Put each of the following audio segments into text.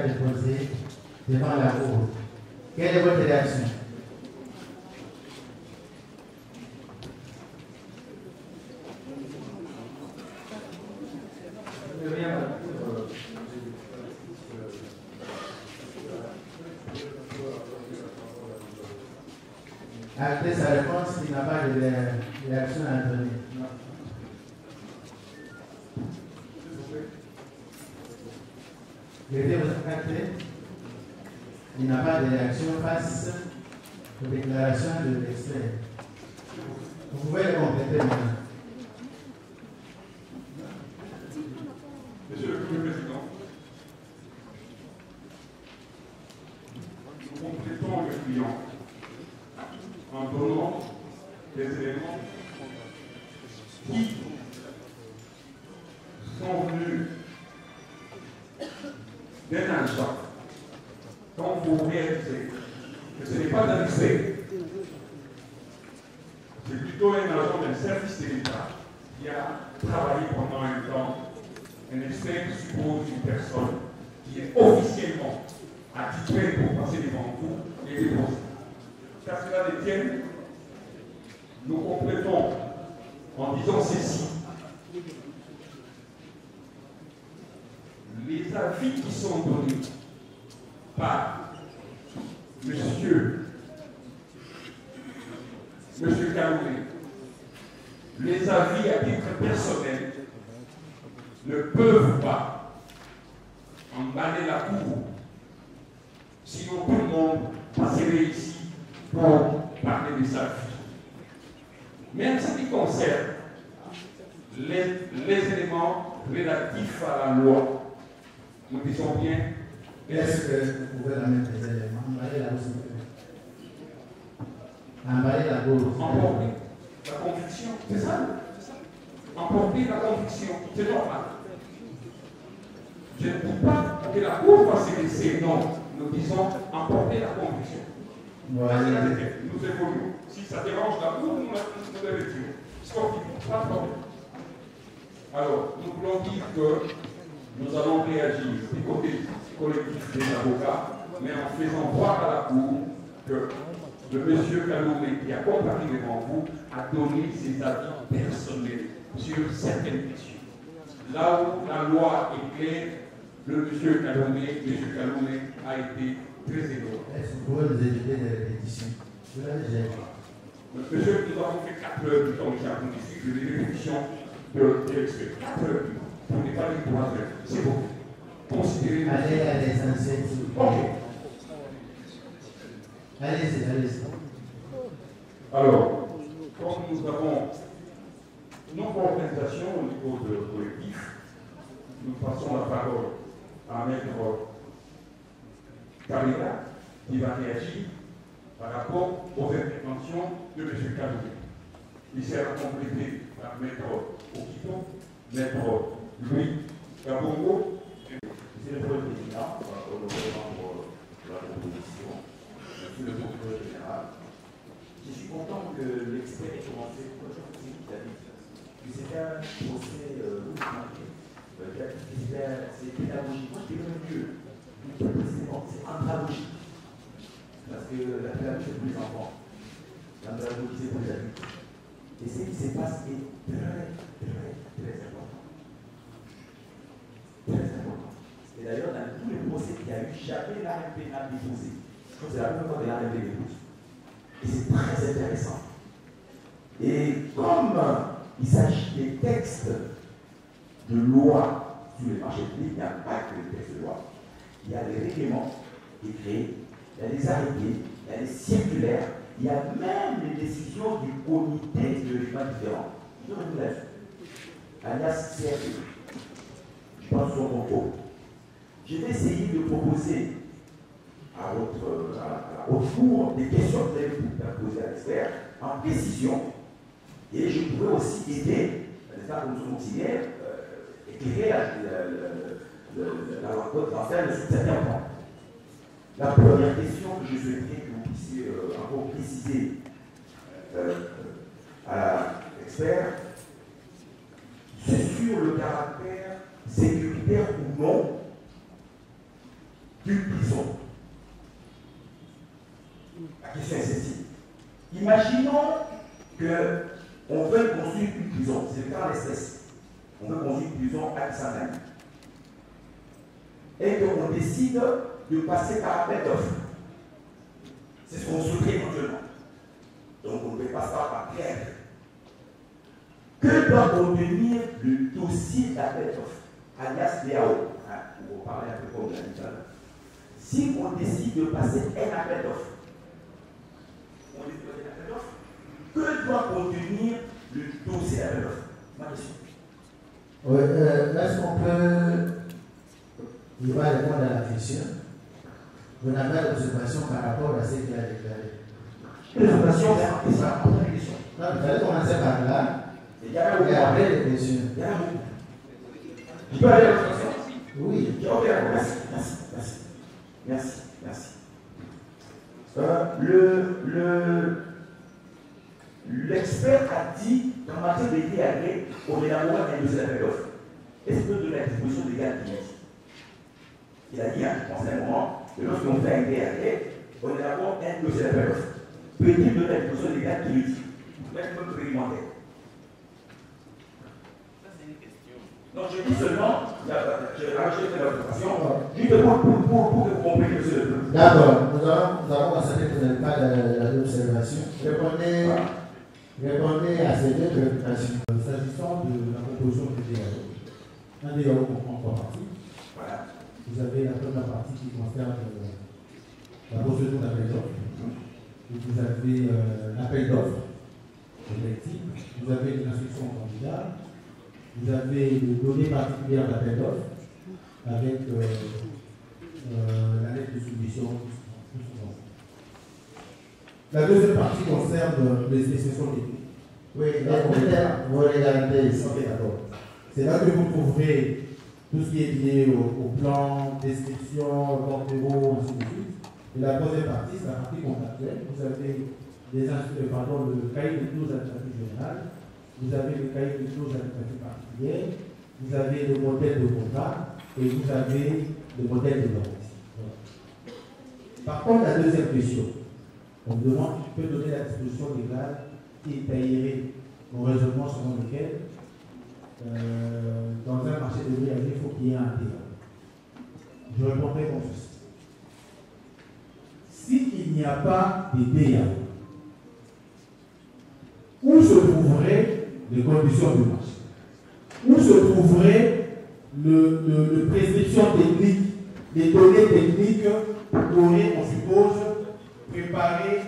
déposé devant la Cour. Quelle est votre réaction? Après sa réponse, il n'a pas de réaction à donner. Je vais vous acter. Il n'a pas de réaction face aux déclarations de l'extrait. Vous pouvez le compléter maintenant. Monsieur le Président, nous complétons le client en donnant des éléments qui sont venus d'un agent. Quand vous réalisez que ce n'est pas un excès, c'est plutôt un agent d'un service de l'État qui a travaillé pendant un temps. Un excès suppose une personne qui est officiellement attitrée pour passer devant vous et déposer. Qu'à cela ne tienne, nous complétons en disant ceci. Les avis qui sont donnés par Monsieur Kaloué, les avis à titre personnel ne peuvent pas emballer la cour, sinon tout le monde passerait ici pour parler de sa vie. Mais en ce qui concerne les éléments relatifs à la loi, nous disons bien. Est-ce que vous pouvez remettre les éléments? Emballer la cour. Emballer la cour. Emporter la conviction, c'est ça? Emporter la conviction, c'est normal. Je ne dis pas que la cour va se laisser, non. Nous disons emporter la conviction. Voilà. Nous évoluons. Si ça dérange la cour, nous la retirons. Sportivement, pas de problème. Alors, nous voulons dire que nous allons réagir du côté collectif des avocats, mais en faisant voir à la cour que le monsieur Kaloué qui a comparé devant vous a donné ses avis personnels sur certaines questions. Là où la loi est claire, le monsieur Kaloué a été très éloigné. Est-ce que vous pouvez nous éviter des répétitions? Vous l'avez déjà dit. Monsieur, nous avons fait 4 heures du temps ici, des répétitions de l'expert. 4 heures du temps. On n'est pas dit 3 heures. C'est bon. Considérez. Allez à l'essentiel. Ok. Allez-y, allez-y. Alors, comme nous avons nos organisations au niveau de collectif, nous passons la parole à Maître Kabila, qui va réagir par rapport aux interventions de M. Kaloué. Il sera complété par Maître Okito, Maître Louis Kabongo. Monsieur le Président, au nom de la proposition, Monsieur le procureur général, je suis content que l'expert ait commencé pour le procès qu'il a dit. C'est un procès c'est pédagogique. Moi, je dirais mieux. C'est andragogique. Parce que la pédagogie, c'est pour les enfants. L'andragogie, c'est pour les adultes. Et ce qui se passe est très, très important. Très important. Et d'ailleurs, dans tous les procès qu'il y a eu, jamais l'arrêt pénal déposé. Je crois que c'est la première fois que l'arrêt pénal déposé. Et c'est très intéressant. Et comme il s'agit des textes de loi sur les marchés publics, il n'y a pas que les textes de loi. Il y a des règlements écrits, il y a des arrêtés, il y a des circulaires, il y a même les décisions du comité de règlement différent. Je vous laisse. Alias CRP. Je pense son contrôle. Je vais essayer de proposer à la haute cour des questions que vous allez poser à l'expert en précision. Et je pourrais aussi aider, comme commission auxiliaire, éclairer la rencontre d'enseigne sur certains points. La première question que je souhaiterais que vous puissiez encore préciser à l'expert, c'est sur le caractère sécuritaire ou non d'une prison. La question est celle-ci. Imaginons qu'on veut construire une prison, c'est le cas en l'espèce. On veut construire une prison à Kisangani. Et qu'on décide de passer par appel d'offres. C'est ce qu'on souhaite éventuellement. Donc on ne passe pas par grève. Que doit contenir le dossier d'appel d'offres, alias DAO? On va parler un peu comme l'a dit tout à l'heure. Si on décide de passer un appel d'offres, que doit contenir le dossier d'appel d'offres? Ma question. Oui, est-ce qu'on peut. Il va répondre à la question. Vous n'avez pas d'observation par rapport à ce qu'il a déclaré. L'observation, c'est ça. Non, vous allez commencer par là. Et après les questions. Je peux aller à l'observation? Oui. Ok, merci. L'expert a dit qu'en matière de DAG, on élabore un dossier d'appel d'offres. Est-ce que de la disposition légale qui dit? Il a dit, en un moment, que lorsqu'on fait un DAG, on élabore un dossier d'appel d'offres. Peut-il donner la disposition légale qui le dit? Même réglementaire. Donc je dis seulement, j'ai fait l'observation, juste pour que vous compreniez que c'est le plan. D'accord, nous avons constaté que vous n'avez pas d'observation. Répondez à ces deux préoccupations. S'agissant de la composition du DAO, un DAO comprend trois parties. Voilà. Vous avez la première partie qui concerne la procédure d'appel d'offres. Vous avez l'appel d'offres collectif. Vous avez l'instruction au candidat. Vous avez les données particulières d'appel d'offres avec la lettre de soumission. La deuxième partie concerne les spécifications techniques. Oui, vous regardez ici. Ok, d'accord. C'est là que vous trouverez tout ce qui est lié au plan, description, bordereau, ainsi de suite. Et la troisième partie, c'est la partie contractuelle. Vous avez le cahier de clauses administratives générales, vous avez le cahier de clauses administratives particulières, vous avez le modèle de contrat et vous avez le modèle de garantie. Voilà. Par contre, la deuxième question, on me demande qui peut donner la disposition légale qui payerait mon raisonnement selon lequel dans un marché de l'IAG, il faut qu'il y ait un DAO. Je répondrai comme ceci. S'il n'y a pas de DAO, où se trouveraient les conditions du marché? Où se trouveraient les prescriptions techniques, les données techniques qu'aurait, on suppose, préparées,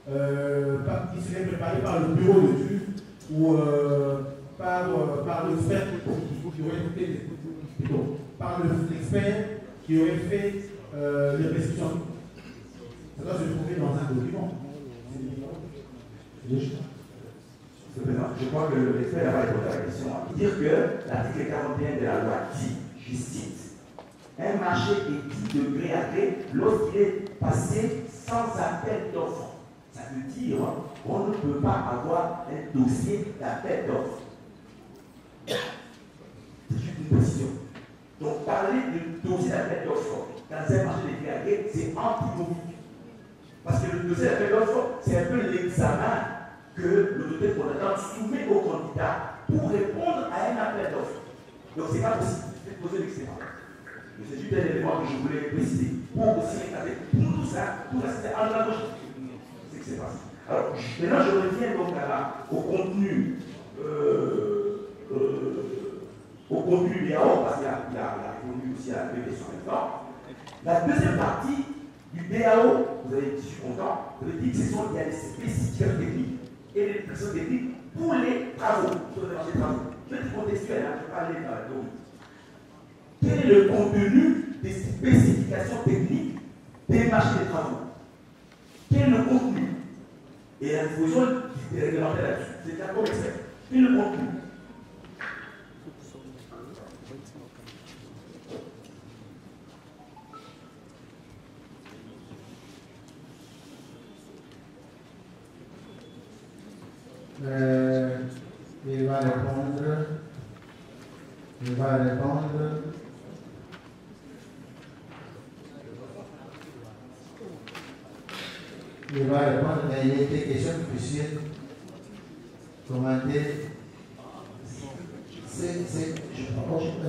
qui seraient préparées par le bureau de juge ou par l'expert qui aurait fait, par l'expert qui aurait fait les prescriptions. Ça doit se trouver dans un document. Je crois que l'expert a répondu à la question. Dire que l'article 41 de la loi dit, je cite, un marché est dit de gré à gré lorsqu'il est passé sans appel d'offres. Ça veut dire qu'on ne peut pas avoir un dossier d'appel d'offres. C'est juste une précision. Donc parler de dossier d'appel d'offres dans un marché de gré à gré, c'est antinomique. Parce que le dossier d'appel d'offres, c'est un peu l'examen que l'autorité contractante soumet au candidat pour répondre à un appel d'offres. Donc ce n'est pas possible. C'est poser l'excellence. C'est juste un élément que je voulais préciser. Pour aussi regarder. Pour tout ça, c'est andragogique. C'est que c'est passé. Alors, maintenant je reviens donc au contenu DAO, parce qu'il y a répondu aussi à deux questions maintenant. La deuxième partie du DAO, vous avez dit, je suis content, vous avez dit que il y a des spécifications techniques et des prescriptions techniques pour les travaux, sur les marchés de travaux. Je vais être contextuel, je vais parler dans la théorie. Quel est le contenu des spécifications techniques des marchés de travaux? Quel est le contenu? Et la disposition est réglementaire là-dessus. C'est un bon expert. Quel est le contenu? Il va répondre. Il va répondre, mais il était question de monsieur commenter. Je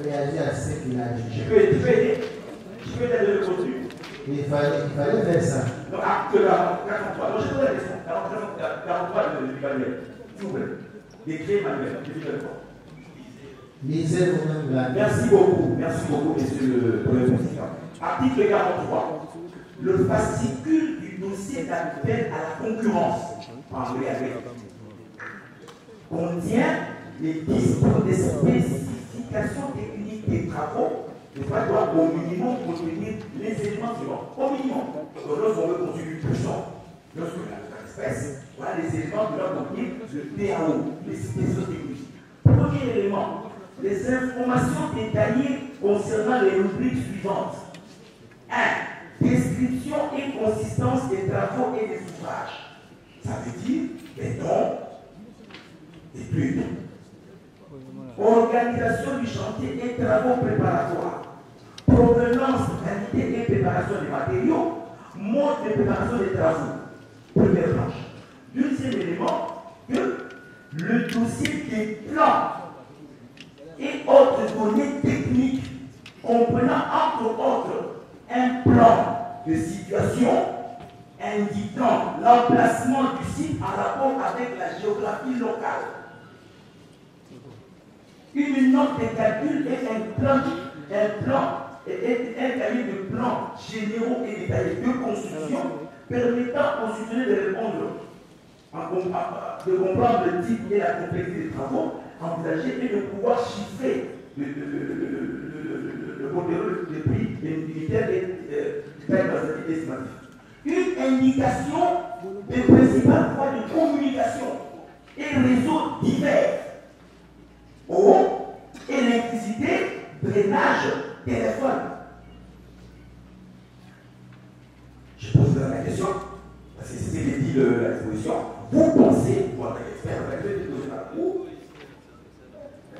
réagir à ce qu'il a dit. Je peux aider le contenu. Il fallait faire ça. Donc, acte 43. Donc, je pose la question. 43 de Manuel. S'il vous plaît. Décret Manuel. Lisez vous-même la. Merci beaucoup, monsieur le président. Article 43. Le fascicule du dossier d'appel à la concurrence, en anglais, contient les spécifications techniques des travaux, ne doit au minimum contenir les éléments suivants. Au minimum, lorsqu'on veut construire une puissance, lorsqu'on a l'espèce, voilà les éléments qui doivent contenir le DAO, les spécifications techniques. Premier élément, les informations détaillées concernant les rubriques suivantes. 1. Description et consistance des travaux et des ouvrages. Ça veut dire les dons et plus. Organisation du chantier et travaux préparatoires. Provenance, qualité et préparation des matériaux. Mode de préparation des travaux. Première branche. Deuxième élément, que le dossier des plans et autres données techniques comprenant entre autres un plan de situation indiquant l'emplacement du site en rapport avec la géographie locale. Une note de calcul et un cahier de plans généraux et détaillés de construction permettant aux citoyens de répondre, de comprendre le type et la complexité des travaux envisagés et de pouvoir chiffrer le modèle de prix unitaire et estimatif. Une indication des principales voies de communication et réseaux divers. Eau, électricité, drainage, téléphone. Je pose la question, parce que c'est ce que dit l'exposition. Vous pensez, vous en tant qu'expert, vous avez posé la cour,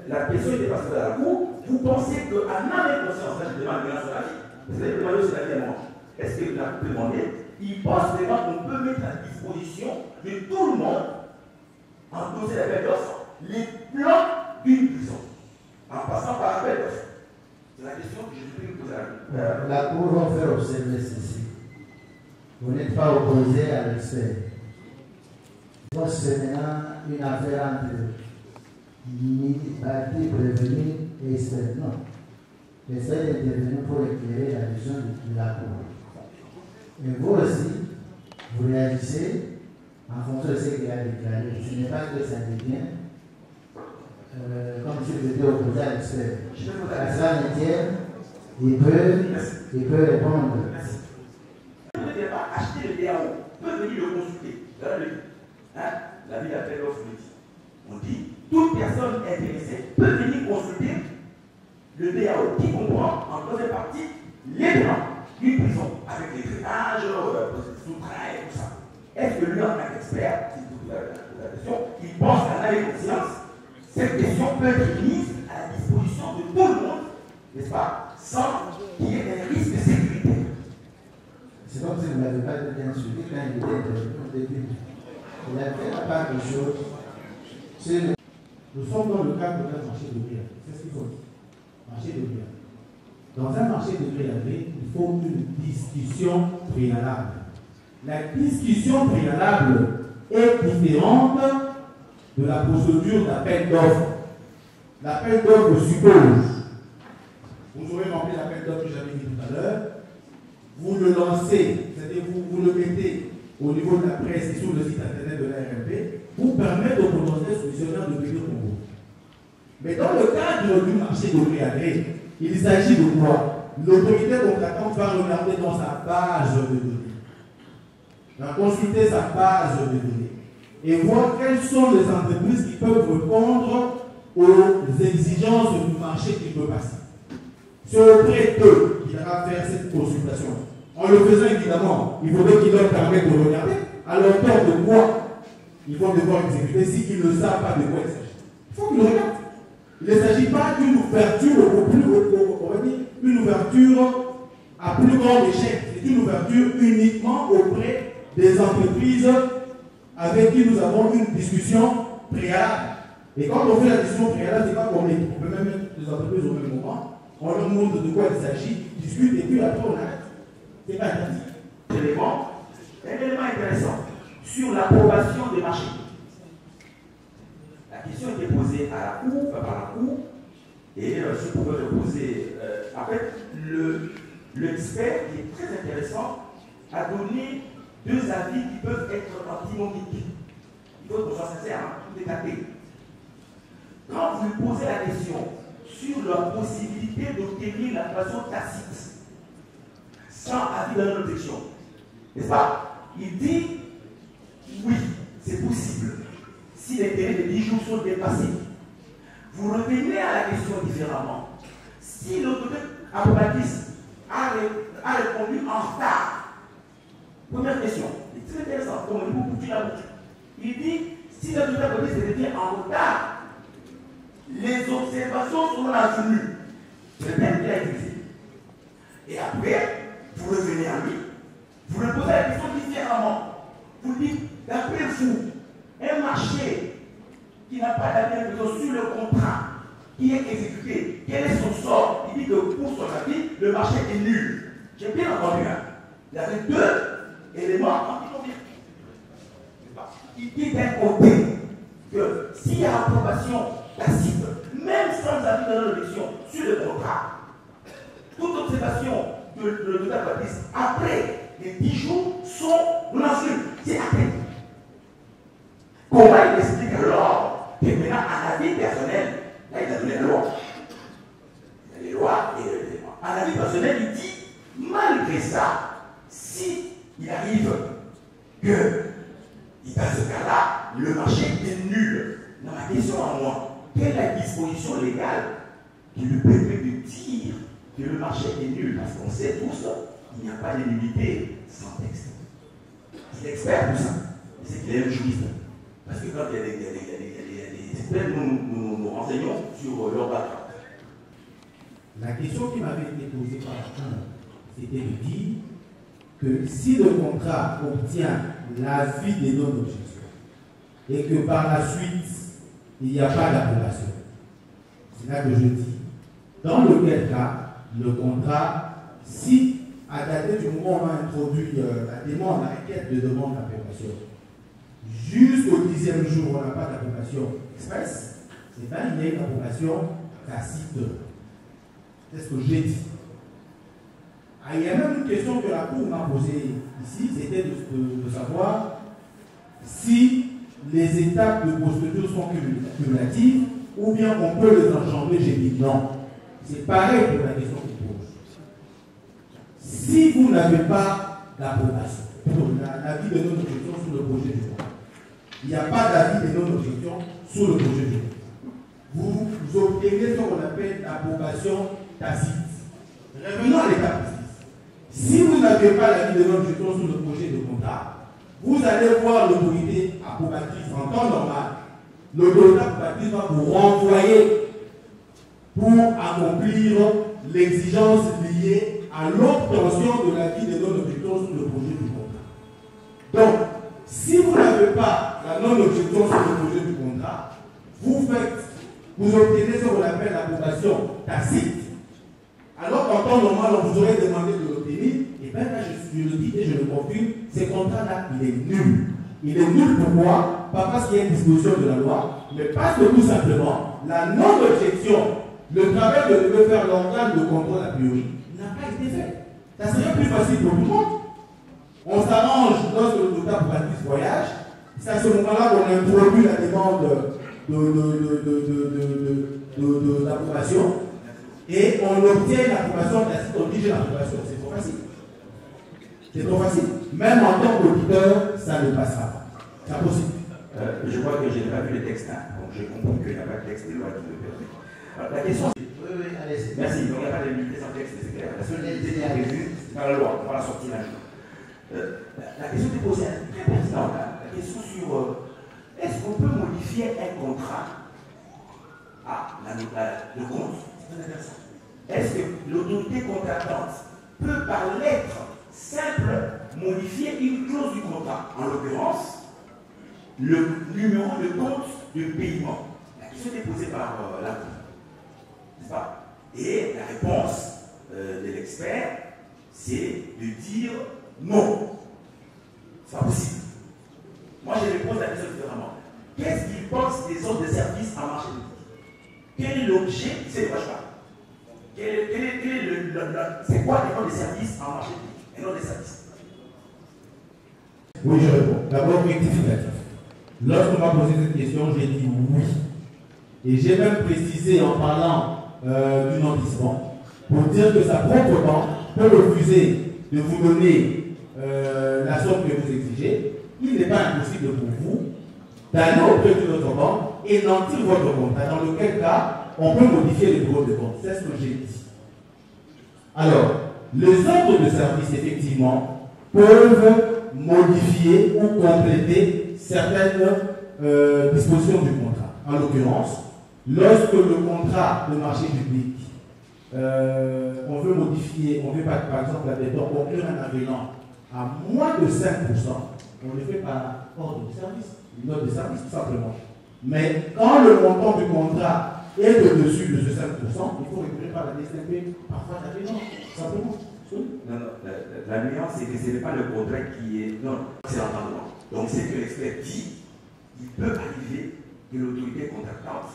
la question est passée à la cour, vous pensez qu'en âme et conscience, là je demande grâce à la vie, vous avez demandé aussi la vie à moi. Est-ce que vous l'avez demandé? Il pense vraiment qu'on peut mettre à disposition de tout le monde, en dossier d'appel d'offres, les plans d'une prison, en passant par appel d'offres. C'est la question que je vais vous poser à la Cour va faire observer ceci. Vous n'êtes pas opposé à l'expert. C'est maintenant une affaire entre parti prévenu et expert. Non. L'expert est intervenu pour éclairer la vision de la Cour. Et vous aussi, vous réagissez en fonction de ce qu'il a déclaré. Ce n'est pas que ça devient comme si vous étiez opposé à l'expert. À cela ne tienne, il peut répondre. Merci. Vous ne devez pas acheter le DAO, peut venir le consulter. La vie d'appel d'offres le dit. On dit, toute personne intéressée peut venir consulter le DAO qui comprend en troisième partie les plans d'une prison avec les drainages, sous-traits et tout ça. Est-ce que lui, en tant qu'expert, si vous avez la question, il pense qu'en âme et conscience, cette question peut être mise à la disposition de tout le monde, n'est-ce pas, sans qu'il y ait un risque de sécurité. C'est comme si vous n'avez pas bien suivi quand il était au début. Il a fait la part des choses. Nous sommes dans le cadre d'un marché de gré. C'est ce qu'il faut dire. Marché de gré. Dans un marché de gré, il faut une discussion préalable. La discussion préalable est différente de la procédure d'appel d'offres. L'appel d'offres suppose, vous aurez rempli l'appel d'offres que j'avais dit tout à l'heure, vous le lancez, c'est-à-dire vous le mettez au niveau de la presse et sur le site internet de l'ARMP, pour permettre aux potentiels soumissionnaires de payer Congo. Mais dans le cadre du marché de gré à gré, il s'agit de quoi? L'autorité contractante va regarder dans sa base de données, va consulter sa base de données et voir quelles sont les entreprises qui peuvent répondre aux exigences du marché qui peut passer. C'est auprès d'eux qu'il va faire cette consultation. En le faisant, évidemment, il faudrait qu'il leur permette de regarder à leur tour de quoi ils vont devoir exécuter s'ils ne savent pas de quoi il s'agit. Il faut qu'ils le regardent. Il ne s'agit pas d'une ouverture, une ouverture à plus grande échelle. C'est une ouverture uniquement auprès des entreprises avec qui nous avons une discussion préalable. Et quand on fait la discussion préalable, c'est pas comme on peut même mettre les entreprises au même moment. On leur montre de quoi il s'agit, discute et puis après on arrête. C'est pas interdit. Un élément intéressant sur l'approbation des marchés. La question était posée à la Cour, par la Cour, et je pouvais reposer. En fait, l'expert, qui est très intéressant, a donné deux avis qui peuvent être antinomiques. Il faut qu'on soit sincère, hein, tout est capté. Quand vous lui posez la question sur la possibilité d'obtenir l'approbation tacite, sans avis de l'objection, n'est-ce pas? Il dit oui, c'est possible. Si les délais de 10 jours sont dépassés, vous revenez à la question différemment. Si l'autorité approbatrice a répondu en retard, première question, c'est très intéressant, comme on dit beaucoup plus la boucle. Il dit si l'autorité approbatrice revient en retard, les observations seront assunues. C'est le thème qu'il a utilisé. Et après, vous revenez à lui, vous lui posez la question différemment. Vous dites, d'après vous, un marché qui n'a pas d'avis sur le contrat qui est exécuté, quel est son sort? Il dit que pour son avis, le marché est nul. J'ai bien entendu. Hein? Il y avait deux éléments antinomiques. Il dit d'un côté que s'il y a approbation tacite, même sans avis de l'objection sur le contrat, toute observation de l'autorité après les 10 jours sont lancés. C'est acté. Comment il explique alors que maintenant, un avis personnel, là il a donné la loi. Il y a les lois et les lois. Un avis personnel, il dit, malgré ça, si il arrive que, dans ce cas-là, le marché est nul. Dans ma question à moi, quelle est la disposition légale qui lui permet de dire que le marché est nul? Parce qu'on sait tous, il n'y a pas de nullité sans texte. Il est expert pour ça. C'est qu'il est un juriste. Parce que quand il y a des experts, nous renseignons sur leur background. La question qui m'avait été posée par un, c'était de dire que si le contrat obtient l'avis des non-objections et que par la suite, il n'y a pas d'approbation, c'est là que je dis, dans lequel cas, le contrat, si à dater du moment où on a introduit la demande, la requête de demande d'approbation, jusqu'au 10e jour, on n'a pas d'approbation express, c'est bien il y a une approbation tacite. C'est ce que j'ai dit. Ah, il y a même une question que la Cour m'a posée ici, c'était de savoir si les étapes de procédure sont cumulatives ou bien on peut les enjamber. J'ai dit non. C'est pareil pour la question qu'on pose. Si vous n'avez pas d'approbation, l'avis de non-objection sur le projet de loi, il n'y a pas d'avis de non-objection sur le projet de loi, vous obtenez ce qu'on appelle l'approbation tacite. Revenons à l'étape 6. Si vous n'avez pas l'avis de non-objection sur le projet de contrat, vous allez voir l'autorité approbatrice en temps normal. L'autorité approbatrice va vous renvoyer pour accomplir l'exigence liée à l'obtention de l'avis de non-objection sur le projet du contrat. Donc, si vous n'avez pas la non-objection sur le projet du contrat, vous obtenez ce qu'on appelle l'approbation tacite. Alors qu'en temps normal, on vous aurait demandé de l'obtenir, et bien là, je le dis et je le confirme, ce contrat-là, il est nul. Il est nul pourquoi? Pas parce qu'il y a une disposition de la loi, mais parce que tout simplement, la non-objection, le travail que devait faire l'organe de contrôle a priori, n'a pas été fait. Ça serait plus facile pour tout le monde. On s'arrange lorsque l'autorité approbatrice voyage, c'est à ce moment-là qu'on introduit la demande d'approbation et on obtient l'approbation tacite, on dit j'ai l'approbation. C'est trop facile. C'est trop facile. Même en tant qu'auditeur, ça ne passera pas. C'est impossible. Je vois que je n'ai pas vu le texte, hein, donc j'ai compris qu'il n'y a pas de texte de loi qui le permet. Alors, la question c'est. Oui, allez, c'est merci, donc il n'y a pas de limité sans texte, c'est clair. La seule limité est prévue par la loi, par la sortie d'un jour. La question est posée très pertinente. La question sur est-ce qu'on peut modifier un contrat? Le compte, c'est intéressant. Est-ce que l'autorité contractante peut, par lettre simple, modifier une clause du contrat, en l'occurrence, le numéro de compte de paiement. La question est posée par la Cour. N'est-ce pas? Et la réponse de l'expert, c'est de dire non. C'est pas possible. Moi, je lui pose la question différemment. Qu'est-ce qu'il pense des offres de services en marché public? Quel est l'objet? C'est le choix. C'est quoi les offres de services en marché public? Et non des services. Oui, je réponds. D'abord, rectificatif. Lorsqu'on m'a posé cette question, j'ai dit oui. Et j'ai même précisé en parlant du nantissement pour dire que sa propre banque peut refuser de vous donner la somme que vous exigez. Il n'est pas impossible pour vous d'aller auprès d'une autre banque et nantir votre contrat, dans lequel cas on peut modifier le bureau de compte. C'est ce que j'ai dit. Alors, les ordres de service, effectivement, peuvent modifier ou compléter certaines dispositions du contrat. En l'occurrence, lorsque le contrat de marché public, on veut modifier, on veut par exemple conclure un avenant à moins de 5%, on le fait par ordre de service, une note de service tout simplement. Mais quand le montant du contrat est au-dessus de ce 5%, il faut récupérer par la DSTP, parfois l'avenant, tout simplement. Non, non, la nuance, c'est que ce n'est pas le contrat qui est. Non, c'est l'entendement. Donc, c'est que l'expert dit, il peut arriver que l'autorité contractante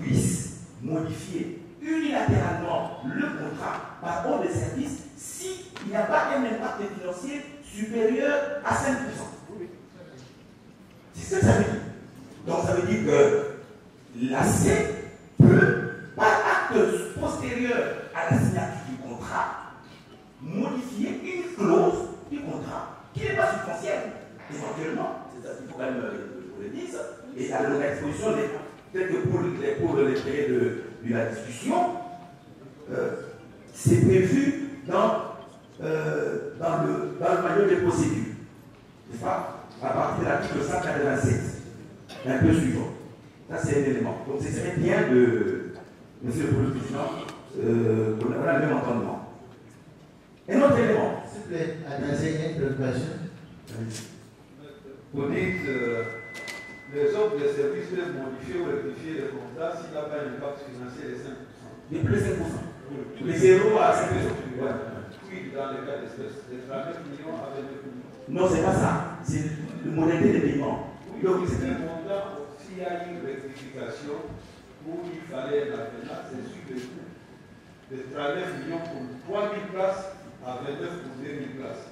puisse modifier unilatéralement le contrat par ordre de service s'il n'y a pas un impact financier supérieur à 5%. C'est ce que ça veut dire. Donc, ça veut dire que l'AC peut, par acte postérieur à la signature du contrat, modifier une clause du contrat qui n'est pas substantielle. Éventuellement, c'est ça qu'il faut quand même le dire. Et à l'exposition, peut-être que pour les traits de la discussion, c'est prévu dans le manuel de procédure. N'est-ce pas? À partir de l'article 187, un peu suivant. Ça, c'est un élément. Donc, ce serait bien de, monsieur le Président, qu'on a le même entendement. Un autre élément. S'il vous plaît, adressez une préoccupation. Vous dites les offres de services peuvent modifier ou rectifier le contrat s'il n'a pas un impact financier de 5%. De plus de 5%. Les 0 à 5%. Oui, dans le cas d'espèces, de 39 millions à 29 millions. Non, c'est pas ça. C'est le modalité de paiement. Oui, donc c'est un montant, s'il y a une rectification où il fallait un avenant, c'est sûr de 39 millions pour 3 000 places à 29 pour 2 000 places.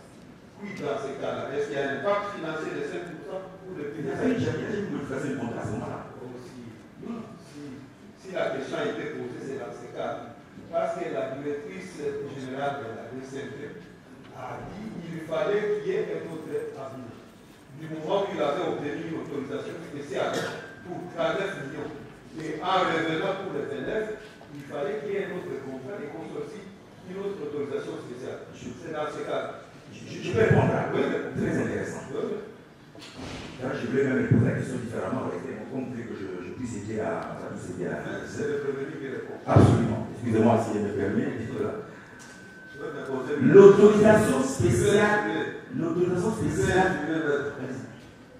Oui, dans ces cas-là, est-ce qu'il y a un impact financier de 5% pour le pays? J'ai une modification du contrat à ce moment-là. Si la question a été posée, c'est dans ces cas. Parce que la directrice générale de la DCMP a dit qu'il fallait qu'il y ait un autre avenant. Du moment où il avait obtenu une autorisation spéciale pour 39 millions, et en revenant pour les élèves, il fallait qu'il y ait un autre contrat et qu'on soit aussi une autre autorisation spéciale. C'est dans ce cas. Je peux répondre à oui, très intéressant. Là, je voulais même poser la question différemment, comme que je puisse aider à c'est le prévenu qui répond. Absolument. Excusez-moi si elle me permet. L'autorisation spéciale. L'autorisation spéciale.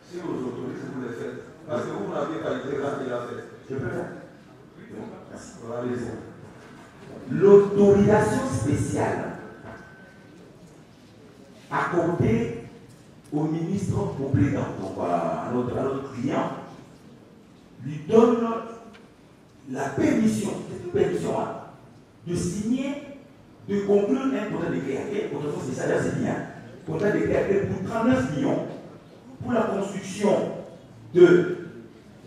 Si vous autorisez, vous le faites. Parce que vous n'avez pas été quand il a fait. Je peux faire. Merci. L'autorisation spéciale accordée au ministre complétant, donc à notre client, lui donne la permission, c'est une permission, de signer, de conclure un contrat de création, contrat spécial, c'est bien, contrat de création pour 39 millions pour la construction de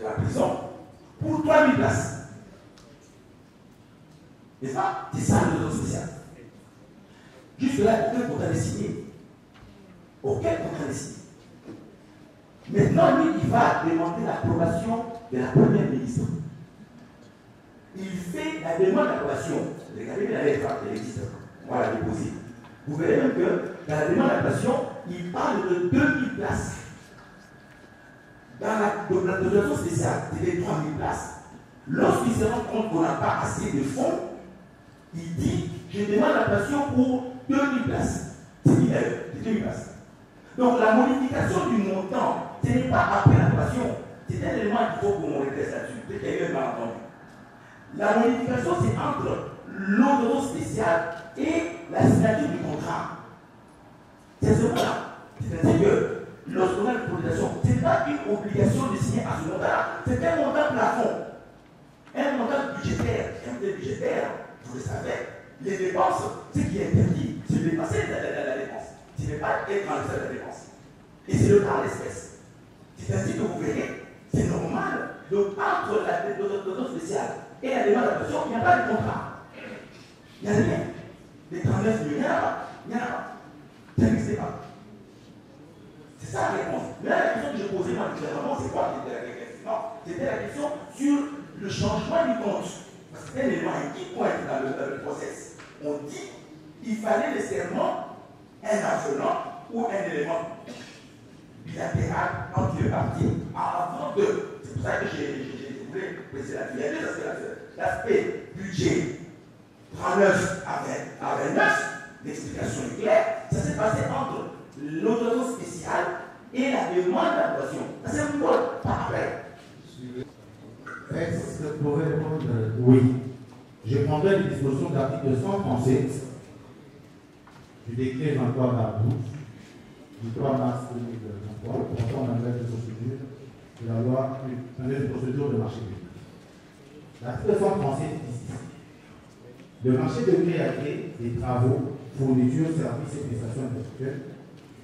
la prison pour 3 000 places. N'est-ce pas? C'est ça l'autorisation spéciale. Jusque-là, aucun contrat n'est signé. Aucun contrat n'est signé. Maintenant, lui, il va demander l'approbation de la première ministre. Il fait la demande d'approbation. Regardez la lettre, elle existe. On va la déposer. Vous verrez même que dans la demande d'approbation, il parle de 2000 places. Dans la dotation spéciale, c'était 3000 places. Lorsqu'il se rend compte qu'on n'a pas assez de fonds, il dit, je demande l'approbation pour 2000 places. C'est 1000 places. Donc la modification du montant, ce n'est pas après l'approbation. C'est un élément qu'il faut qu'on redresse là-dessus. Peut-être qu'il y a eu un malentendu. La modification, c'est entre l'ordonnance spéciale et la signature du contrat. C'est ce moment-là. C'est-à-dire que lorsqu'on a une prolongation, ce n'est pas une obligation de signer à ce montant-là. C'est un montant plafond. Un montant budgétaire. Un montant budgétaire, vous le savez, les dépenses, ce qui est interdit, c'est de dépasser la dépense. Ce n'est pas être en deçà de la dépense. Et c'est le cas en l'espèce. C'est-à-dire que vous verrez, c'est normal. Donc, entre l'ordonnance spéciale et la demande d'adoption, il n'y a pas de contrat. Il n'y a rien. Les 39 millions, il n'y en a pas. Il n'y en a pas. Ça n'existe pas. C'est ça la réponse. Mais la question que je posais moi différemment, c'est quoi qui était la question? Non, c'était la question sur le changement du compte. Parce que c'était un élément qui pointe dans le process. On dit qu'il fallait nécessairement un avenant ou un élément bilatéral entre les parties avant de. C'est pour ça que j'ai voulu préciser là-dessus. Il y a deux aspects. L'aspect budget 39 à 29, l'explication est claire, ça s'est passé entre l'ordonnance spéciale et la demande d'approbation. Ça c'est un mot, pas après. Est-ce que vous pouvez répondre oui. Je prendrai les dispositions de l'article 137 du décret 23/12 du 3 mars 2023 portant la nouvelle procédure de la loi de procédure de marché public. L'article 137 dit le marché de gré à gré des travaux, fournitures, services et prestations intellectuelles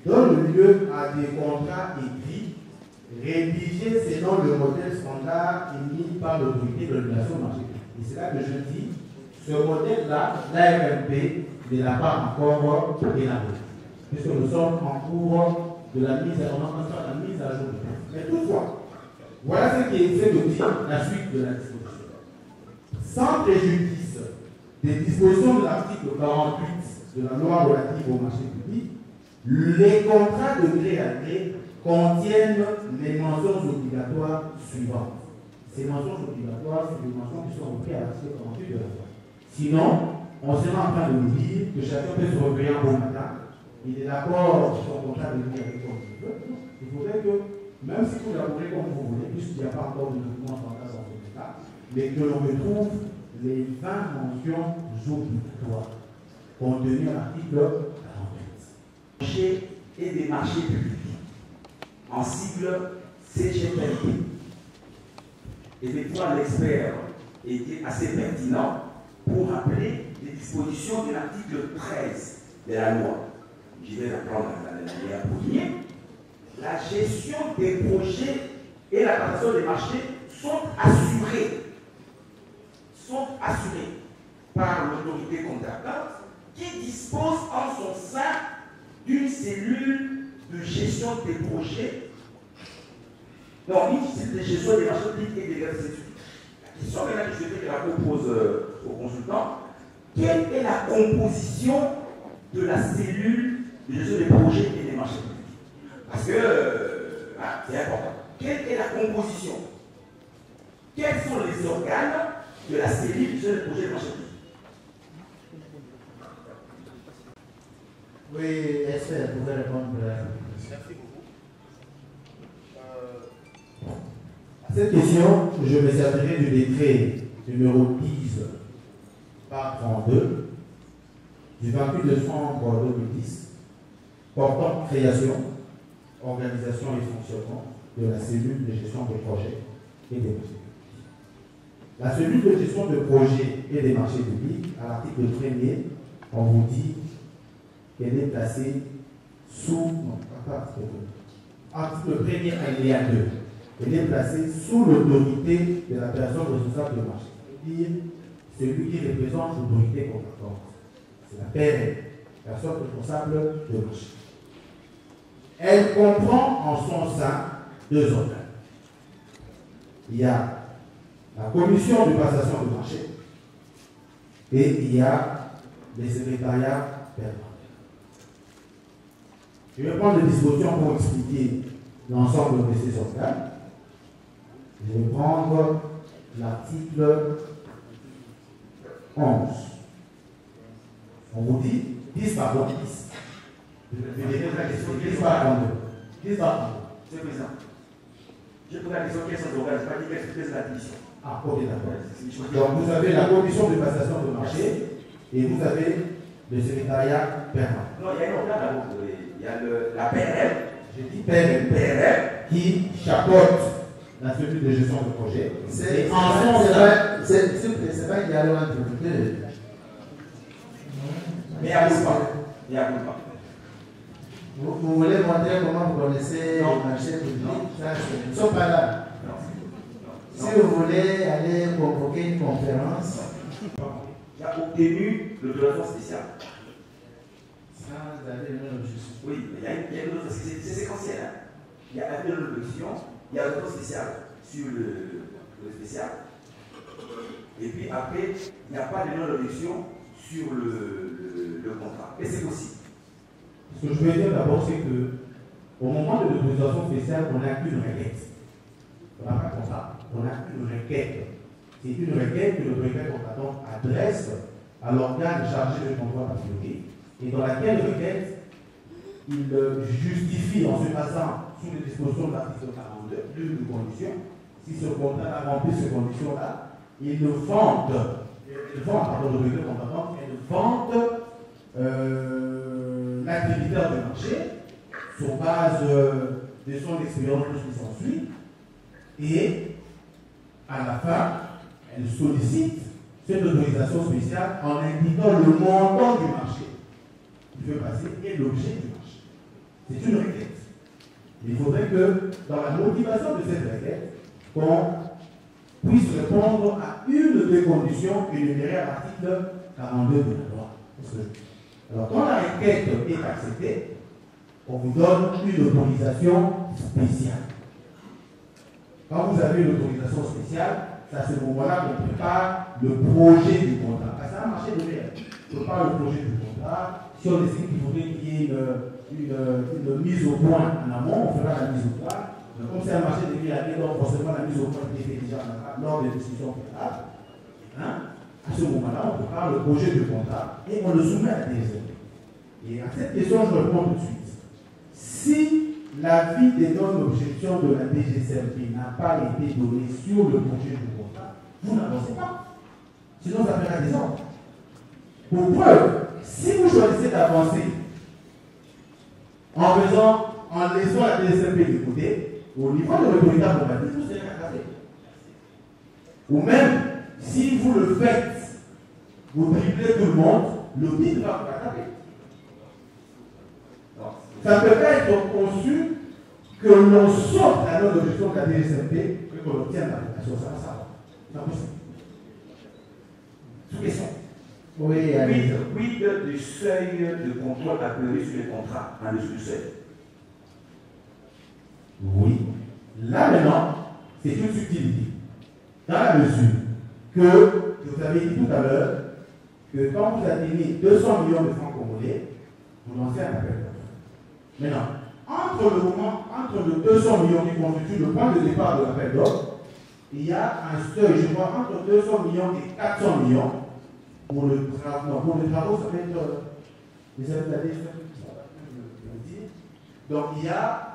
donne lieu à des contrats écrits rédigés selon le modèle standard émis par l'autorité de régulation du marché public. Et c'est là que je dis, ce modèle-là, l'ARMP ne l'a pas encore élaboré, puisque nous sommes en cours de la mise à jour. Mais toutefois, voilà ce qui est fait de dire la suite de la disposition. Sans préjudice des dispositions de l'article 48 de la loi relative au marché public, les contrats de gré à gré contiennent les mentions obligatoires suivantes. Ces mentions obligatoires sont des mentions qui sont reprises à l'article 48 de la loi. Sinon, on sera en train de nous dire que chacun peut se recueillir un bon matin. Il est d'accord sur son contrat de gré à gré comme il veut. Il faudrait que, même si vous l'élaborez comme vous voulez, puisqu'il n'y a pas encore de document standard dans ce cas, mais que l'on retrouve les 20 mentions obligatoires contenues à l'article 48. Marché et des marchés publics, en sigle CGPLP. Effectivement, l'expert était assez pertinent pour rappeler les dispositions de l'article 13 de la loi. Je vais la prendre dans l'alinéa premier. La gestion des projets et la préparation des marchés sont assurées par l'autorité contractante qui dispose en son sein d'une cellule de gestion des projets, non, une cellule de gestion des marchés publics et des services. La question maintenant que je la propose aux consultants, quelle est la composition de la cellule de gestion des projets et des marchés publics? Parce que c'est important. Quelle est la composition? Quels sont les organes de la cellule de gestion des projets et des marchés publics? Oui, expert, vous pouvez répondre. Merci beaucoup. À cette question, je me servirai du décret numéro 10 par 32 du 28 décembre 2010 portant création, organisation et fonctionnement de la cellule de gestion des projets et des marchés publics. La cellule de gestion de projets et des marchés publics, à l'article 1er, on vous dit qu'elle est placée sous. Non, article 1er alinéa 2. Elle est placée sous l'autorité de la personne responsable du marché. C'est-à-dire celui qui représente l'autorité contractante. C'est la personne responsable du marché. Elle comprend en son sein deux organes. Il y a la commission de passation du marché et il y a les secrétariats permanents. Je vais prendre des dispositions pour expliquer l'ensemble de ces organes. Je vais prendre l'article 11. On vous dit 10, pardon, 10. Je vais la question Qui va prendre? Qui va prendre? Monsieur le Président, je pose la question quelles sont les organes, je n'ai pas dit quelle est la décision. Ah, ok, d'accord. Donc vous avez la commission de passation de marché et vous avez le secrétariat permanent. Non, il y a un organe d'abord. Il y a la PRL. J'ai dit PRL qui chapeaute la structure de gestion de projet. C'est pas qu'il y a l'entreprise. Mais il n'y a pas. Il n'y a pas. Vous voulez montrer comment vous connaissez le marché public? Ils ne sont pas là. Si vous voulez aller convoquer une conférence, il a obtenu l'autorisation spéciale. Sans aller dans le justice. Oui, mais il y a une autre, c'est séquentiel. Hein. Il y a la élection, il y a l'autorisation spéciale sur le spécial. Et puis après, il n'y a pas de non-élection sur le contrat. Mais c'est possible. Ce que je veux dire d'abord, c'est que au moment de l'autorisation spéciale, on n'a qu'une requête. On n'a pas de contrat, on a une requête. C'est une requête que l'autorité contractante adresse à l'organe chargé de contrôle particulier et dans laquelle requête, il justifie en se basant sur les dispositions de l'article 42 d'une condition. Si ce contrat a rempli ces conditions-là, il vante l'autorité contractante, elle vante l'activitaire du marché sur base de son expérience, de ce qui s'ensuit, et à la fin, elle sollicite cette autorisation spéciale en indiquant le montant du marché qui veut passer et l'objet du marché. C'est une requête. Il faudrait que dans la motivation de cette requête, qu'on puisse répondre à une des conditions énumérées à l'article 42 de la loi. Alors, quand la requête est acceptée, on vous donne une autorisation spéciale. Quand vous avez une autorisation spéciale, c'est à ce moment-là qu'on prépare le projet du contrat. Parce que c'est un marché de réel. On prépare le projet du contrat. Si on décide qu'il faudrait qu'il y ait une mise au point en amont, on fera la mise au point. Mais comme c'est un marché de réel, donc forcément la mise au point qui est faite déjà lors des discussions préalables, à ce moment-là, on prépare le projet du contrat et on le soumet à la DSMP. Et à cette question, je réponds tout de suite. Si l'avis des non-objections de la DGCMP n'a pas été donné sur le projet du contrat, vous n'avancez pas. Sinon, ça fera des ordres. Pour preuve, si vous choisissez d'avancer en laissant la DGCMP de côté, au niveau de l'autorité normative, vous serez rattrapé. Ou même, si vous le faites, vous triplez tout le monde, le BID va vous rattraper. Ça ne peut pas être conçu que l'on sorte la non-objection de la DGCMP et qu'on obtienne l'application. Ça va savoir. C'est pas possible. Sous question. Oui, allez. Quid du seuil de contrôle appelé sur les contrats en dessous du seuil? Oui. Là maintenant, c'est une subtilité. Dans la mesure que, je vous avais dit tout à l'heure, que quand vous atteignez 200 millions de francs congolais, vous lancez un appel d'offres. Maintenant, entre le 200 millions qui constitue le point de départ de l'appel d'offres, il y a un seuil, je crois, entre 200 millions et 400 millions pour le travaux. Pour les travaux, ça peut être les ADF. Donc il y a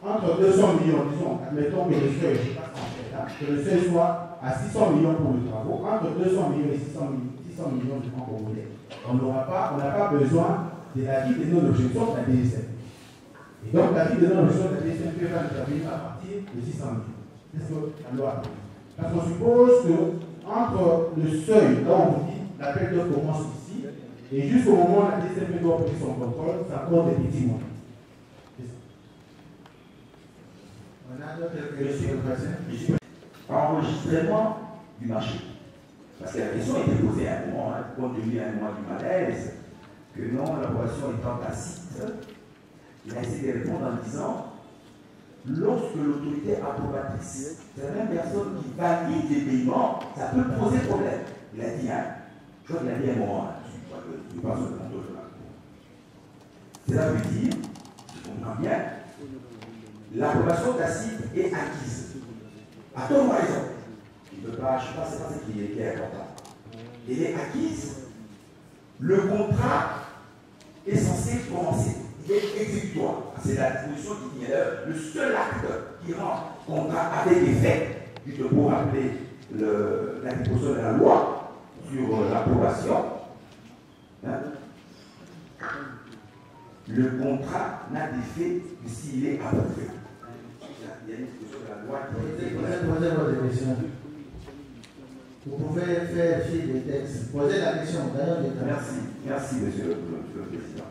entre 200 millions, disons, admettons que le seuil, je passe en fait, que le seuil soit à 600 millions pour les travaux, entre 200 millions et 600 millions de francs congolais. On n'a pas besoin de l'avis des non-objections de la DSM. Et donc, l'avis des non-objections de la DSM va intervenir à partir de 600 millions. C'est ce que la loi a. Parce qu'on suppose que entre le seuil, là on vous dit, l'appel d'offres commence ici, et jusqu'au moment où la DSM doit prendre son contrôle, ça compte des petits mois. On a d'autres questions. Enregistrement du marché. Parce que la question a été posée à un moment, compte tenu à un moment du malaise, que non, l'approbation étant tacite, il a essayé de répondre en disant, lorsque l'autorité approbatrice, c'est la même personne qui valide les paiements, ça peut poser problème. Il a dit, je crois qu'il a dit un moment, je pense que le contrôle de la Cour. Cela veut dire, je comprends bien, l'approbation tacite est acquise. À ton raison. Je ne sais pas, c'est pas ce qui est important. Elle est acquise. Le contrat est censé commencer. Il est exécutoire. C'est la disposition qui dit le seul acte qui rend contrat avec effet, juste pour rappeler la disposition de la loi sur l'approbation. Hein? Le contrat n'a d'effet que s'il est approuvé. Il y a une disposition de la loi qui dit. Vous pouvez faire filer des textes. Posez la question. Merci, monsieur le président.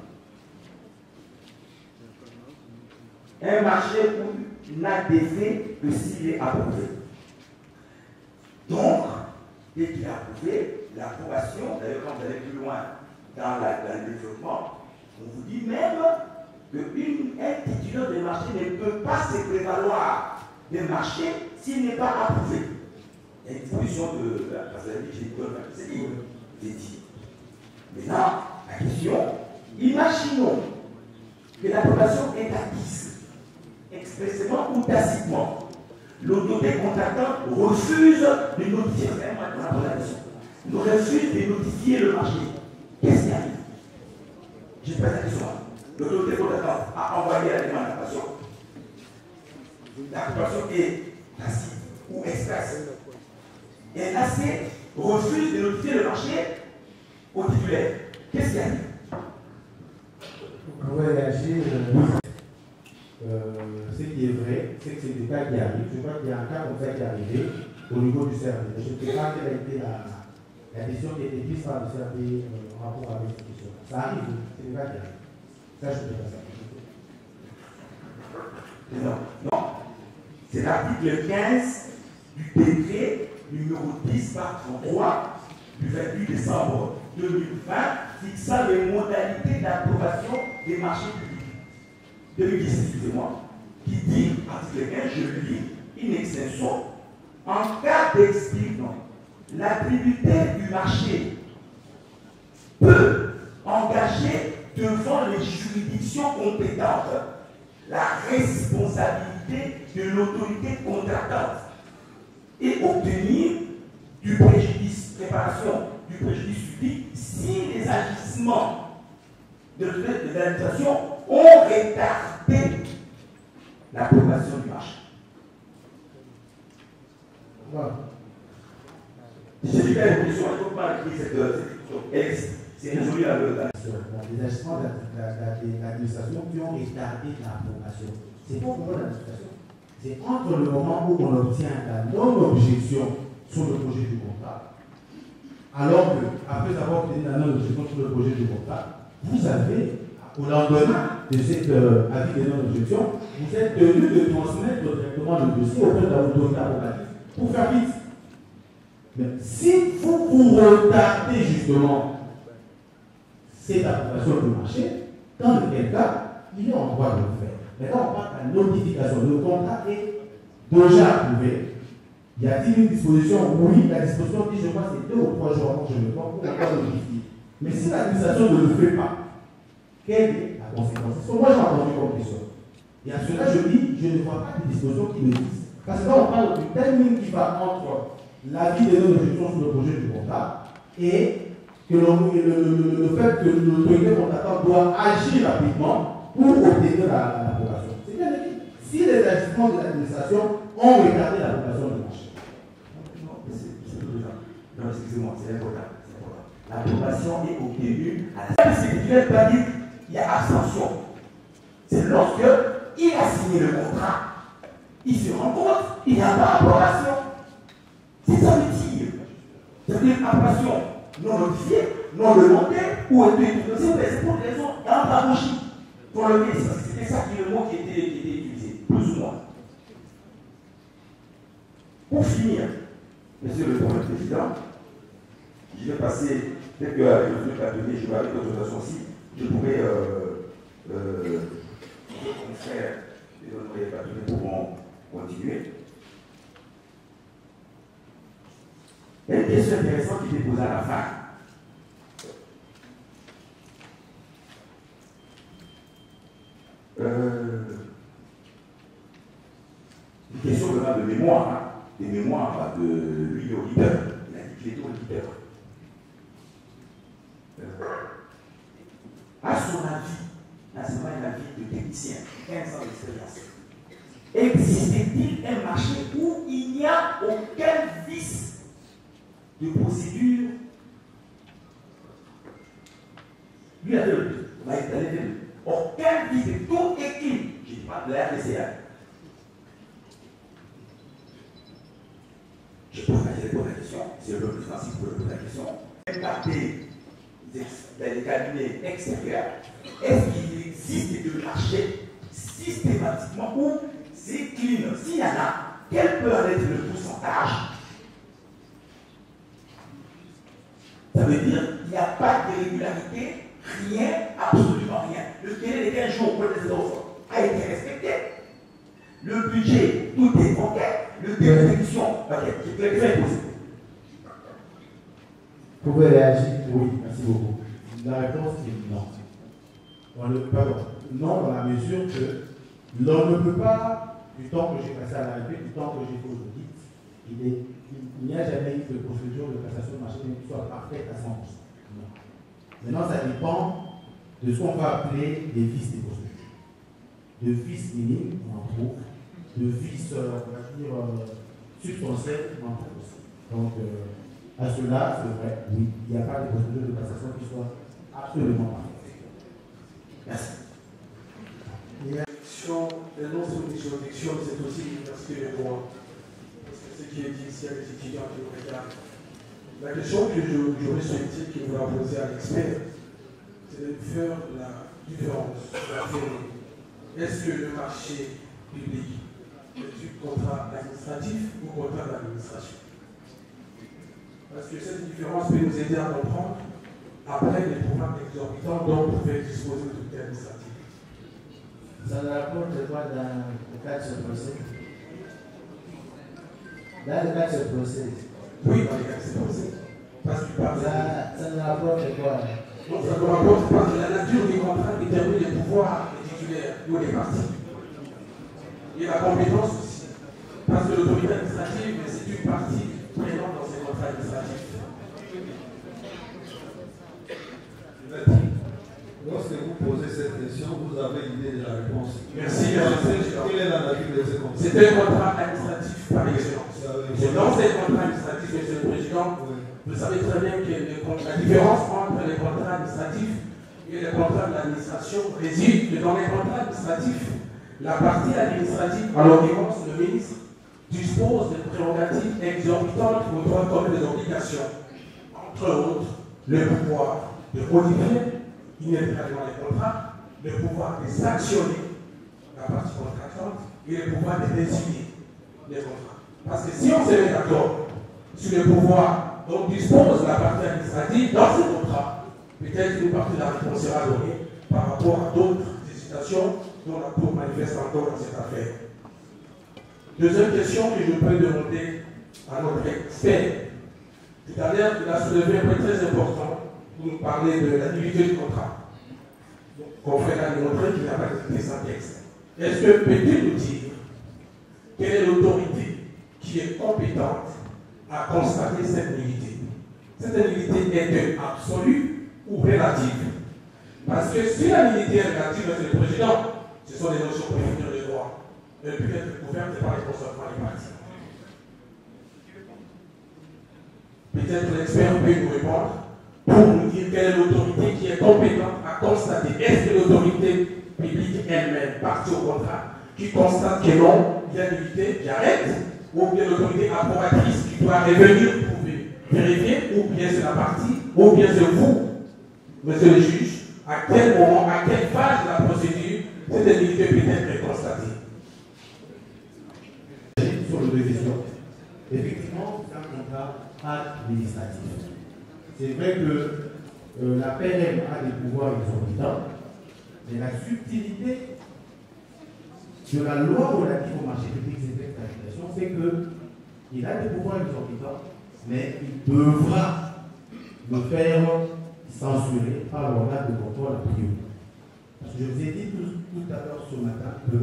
Un marché n'a d'effet que s'il est approuvé. Donc, dès qu'il est approuvé, l'approbation, d'ailleurs, quand vous allez plus loin dans le développement, on vous dit même qu'un titulaire de marché ne peut pas se prévaloir des marchés s'il n'est pas approuvé. Il y a une disposition de la c'est dit. Maintenant, la question, imaginons que l'approbation est acquise, expressément ou tacitement. L'autorité contractante refuse de notifier, refuse de notifier le marché. Qu'est-ce qui arrive? Je pose la question. L'autorité contractante a envoyé la demande d'approbation. L'approbation est tacite ou expresse. Et l'AC refuse de notifier le marché au titulaire. Qu'est-ce qu'il y a? Vous pouvez réagir. Ce qui est vrai, c'est que c'est des cas qui arrivent. Je crois qu'il y a un cas comme ça qui est arrivé au niveau du CRD. Je ne sais pas quelle a été la décision qui a été prise par le CRD en rapport avec cette question. Ça arrive, c'est des cas qui arrivent. Ça, je ne peux pas savoir. Non. C'est l'article 15 du décret numéro 10 par 33 du 28 décembre 2020 fixant les modalités d'approbation des marchés publics. 2010, excusez-moi, qui dit, article 15, je le lis, une exception, en cas d'expirement, l'attributaire du marché peut engager devant les juridictions compétentes la responsabilité de l'autorité contractante et obtenir du préjudice, réparation du préjudice subi si les agissements de l'administration ont retardé l'approbation du marché. Voilà. C'est une question, il ne faut pas écrire cette question. C'est résolu la les agissements de l'administration qui ont retardé l'approbation. C'est pas au moment de l'administration. C'est entre le moment où on obtient la non-objection sur le projet du contrat, alors que, après avoir obtenu la non-objection sur le projet du contrat, vous avez, au lendemain de cet avis de non-objection, vous êtes tenu de transmettre directement le dossier auprès de l'autorité approbative pour faire vite. Mais si vous retardez justement cette approbation du marché, dans lequel cas, il est en droit de le faire. Maintenant, on parle de la notification. Le contrat est déjà approuvé. Y a-t-il une disposition? Oui, la disposition dit, je crois, c'est 2 ou 3 jours avant que je me porte pour encore notifier. Mais si l'administration ne le fait pas, quelle est la conséquence? C'est ce que moi j'ai entendu comme question. Et à cela, je dis, je ne vois pas de disposition qui me disent. Parce que là, on parle du timing qui va entre l'avis de non-objection sur le projet du contrat et que le fait que l'autorité contractante doit agir rapidement pour obtenir l'approbation. C'est bien dit. Si les agissements de l'administration ont retardé l'approbation du marché. Non, excusez-moi, c'est important. L'approbation est obtenue à la sécurité pas dire qu'il y a abstention. C'est lorsque il a signé le contrat, il se rend compte qu'il n'y a pas d'approbation. C'est ça le tir. C'est-à-dire approbation non notifiée, non demandée, ou c'est pour des raisons andragogiques. Pour le dire, c'était ça qui est le mot qui était utilisé, plus ou moins. Pour finir, Monsieur le Président, je vais passer, peut-être qu'avec le truc atelier, je vais avec d'autres façons aussi, je pourrais, mon frère et notre atelier pourront continuer. Il y a une question intéressante qui était posée à la fin. Une question vraiment de mémoire, hein, des mémoires de lui, le leader. Il a dit qu'il était au leader. À son avis, c'est pas un avis de technicien, 15 ans d'expérience, existe-t-il un marché où il n'y a aucun vice de procédure? Lui a fait le deux, on va étaler le deux. Aucun vice de tout équilibre. Je ne dis pas de la RDCA. Je pose la question, c'est le plus facile pour poser la question. Regardez dans les cabinets extérieurs, est-ce qu'il existe des marchés systématiquement où c'est clean? S'il y en a, quel peut en être le pourcentage? Ça veut dire qu'il n'y a pas d'irrégularité, rien, absolument rien. Le délai des 15 jours pour les enfants a été respecté. Le budget, tout est OK. Le délai d'exécution, OK, c'est très possible. Vous pouvez réagir? Oui, merci beaucoup. La réponse est non. Pardon. Non, dans la mesure que l'on ne peut pas, du temps que j'ai passé à l'ARP, du temps que j'ai fait l'audit, il n'y a jamais eu de procédure de cassation de marché qui soit parfaite à 100%. Non. Maintenant, ça dépend de ce qu'on va appeler des vices des procédures. De vices minimes, on en trouve. De vices, on va dire, substantiels, on en trouve aussi. Donc, à cela, c'est vrai, oui, il n'y a pas de procédure de cassation qui soit absolument parfaite. Merci. La non-juridiction, c'est aussi l'université de droit. Parce que ce qui est dit ici à les étudiants qui nous regardent. La question que j'aurais souhaité qu'il vous la poser à l'expert, c'est de faire la différence. Est-ce que le marché public est du contrat administratif ou contrat d'administration? Parce que cette différence peut nous aider à comprendre après les programmes exorbitants dont vous pouvez disposer de l'autorité administrative. Ça nous rapporte quoi dans le cadre de ce procès? Dans le cadre de ce procès? Oui, dans le cadre de ce procès. Parce que ça nous rapporte quoi? Non, ça nous rapporte parce que la nature du contrat détermine les pouvoirs des titulaires ou des parties. Et la compétence aussi. Parce que l'autorité administrative, c'est une partie présente dans ces contrats administratifs. Lorsque vous posez cette question, vous avez une idée de la réponse. Merci. Quelle est la nature de ce contrat? C'est un contrat administratif par excellence. C'est dans ces contrats administratifs, Monsieur le Président, vous savez très bien que la différence entre les contrats administratifs et les contrats de l'administration réside que dans les contrats administratifs, la partie administrative, en l'occurrence le ministre, dispose de prérogatives exorbitantes au droit commun des obligations. Entre autres, le pouvoir de modifier inévitablement les contrats, le pouvoir de sanctionner la partie contractante et le pouvoir de résilier les contrats. Parce que si on se met d'accord sur le pouvoir dont dispose la partie administrative dans ce contrat, peut-être une partie de la réponse sera donnée par rapport à d'autres hésitations dont la Cour manifeste encore dans cette affaire. Deuxième question que je peux demander à notre expert. Tout à l'heure, il a soulevé un point très important pour nous parler de la nullité du contrat. On fait la démontrer qu'il n'y a pas de sans texte. Est-ce que peut-il nous dire quelle est l'autorité qui est compétente à constater cette nullité? Cette nullité est absolue ou relative? Parce que si la nullité est relative, Monsieur le Président, ce sont des notions préfigurées de droit. Elle peut être couverte par les consentements des parties. Peut-être l'expert peut nous répondre pour nous dire quelle est l'autorité qui est compétente à constater. Est-ce que l'autorité publique elle-même, partie au contrat, qui constate que non, il y a une nullité, j'arrête, ou bien l'autorité approbatrice qui doit revenir pour vérifier, ou bien c'est la partie, ou bien c'est vous, Monsieur le juge, à quel moment, à quelle phase de la procédure cette nullité peut être constatée? Sur le révision, effectivement, c'est un contrat administratif. C'est vrai que la PRM a des pouvoirs exorbitants, mais la subtilité de la loi relative au marché public et d'exploitation fait qu'il a des pouvoirs exorbitants, mais il devra le faire censurer par l'organe de contrôle a priori. Parce que je vous ai dit tout à l'heure ce matin que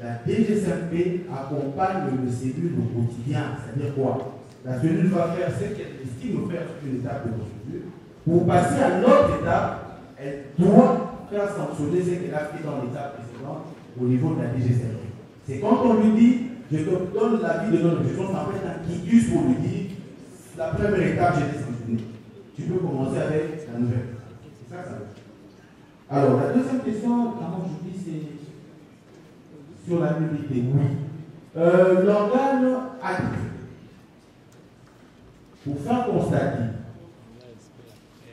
la DGCMP accompagne le cellule au quotidien, c'est-à-dire quoi? La cellule va faire ce qu'elle estime faire sur une étape de procédure. Pour passer à l'autre étape, elle doit faire sanctionner ce qu'elle a fait dans l'étape précédente au niveau de la DGCRF. C'est quand on lui dit, je te donne l'avis de notre gestion, ça peut être un quitus pour lui dire, la première étape, j'ai été sanctionné. Tu peux commencer avec la nouvelle. C'est ça que ça veut dire. Alors, la deuxième question, comment je dis, c'est sur la nullité. Oui. L'organe actif, pour faire constater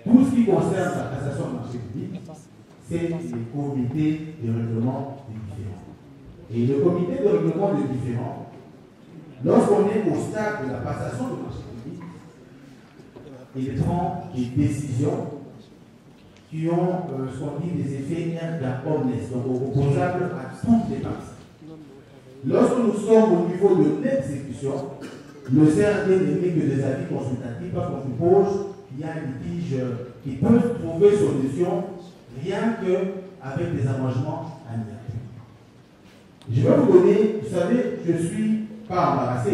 tout ce qui concerne la cassation de marché public, c'est les comités de règlement des différends. Et le comité de règlement des différends, lorsqu'on est au stade de la passation de marché public, il prend des décisions qui ont ce qu'on dit des effets erga omnes, donc opposables à toutes les parties. Lorsque nous sommes au niveau de l'exécution, le CRD n'émet que des avis consultatifs parce qu'on suppose qu'il y a un litige qui peut trouver solution rien qu'avec des arrangements amiables. Je vais vous donner, vous savez, je ne suis pas embarrassé,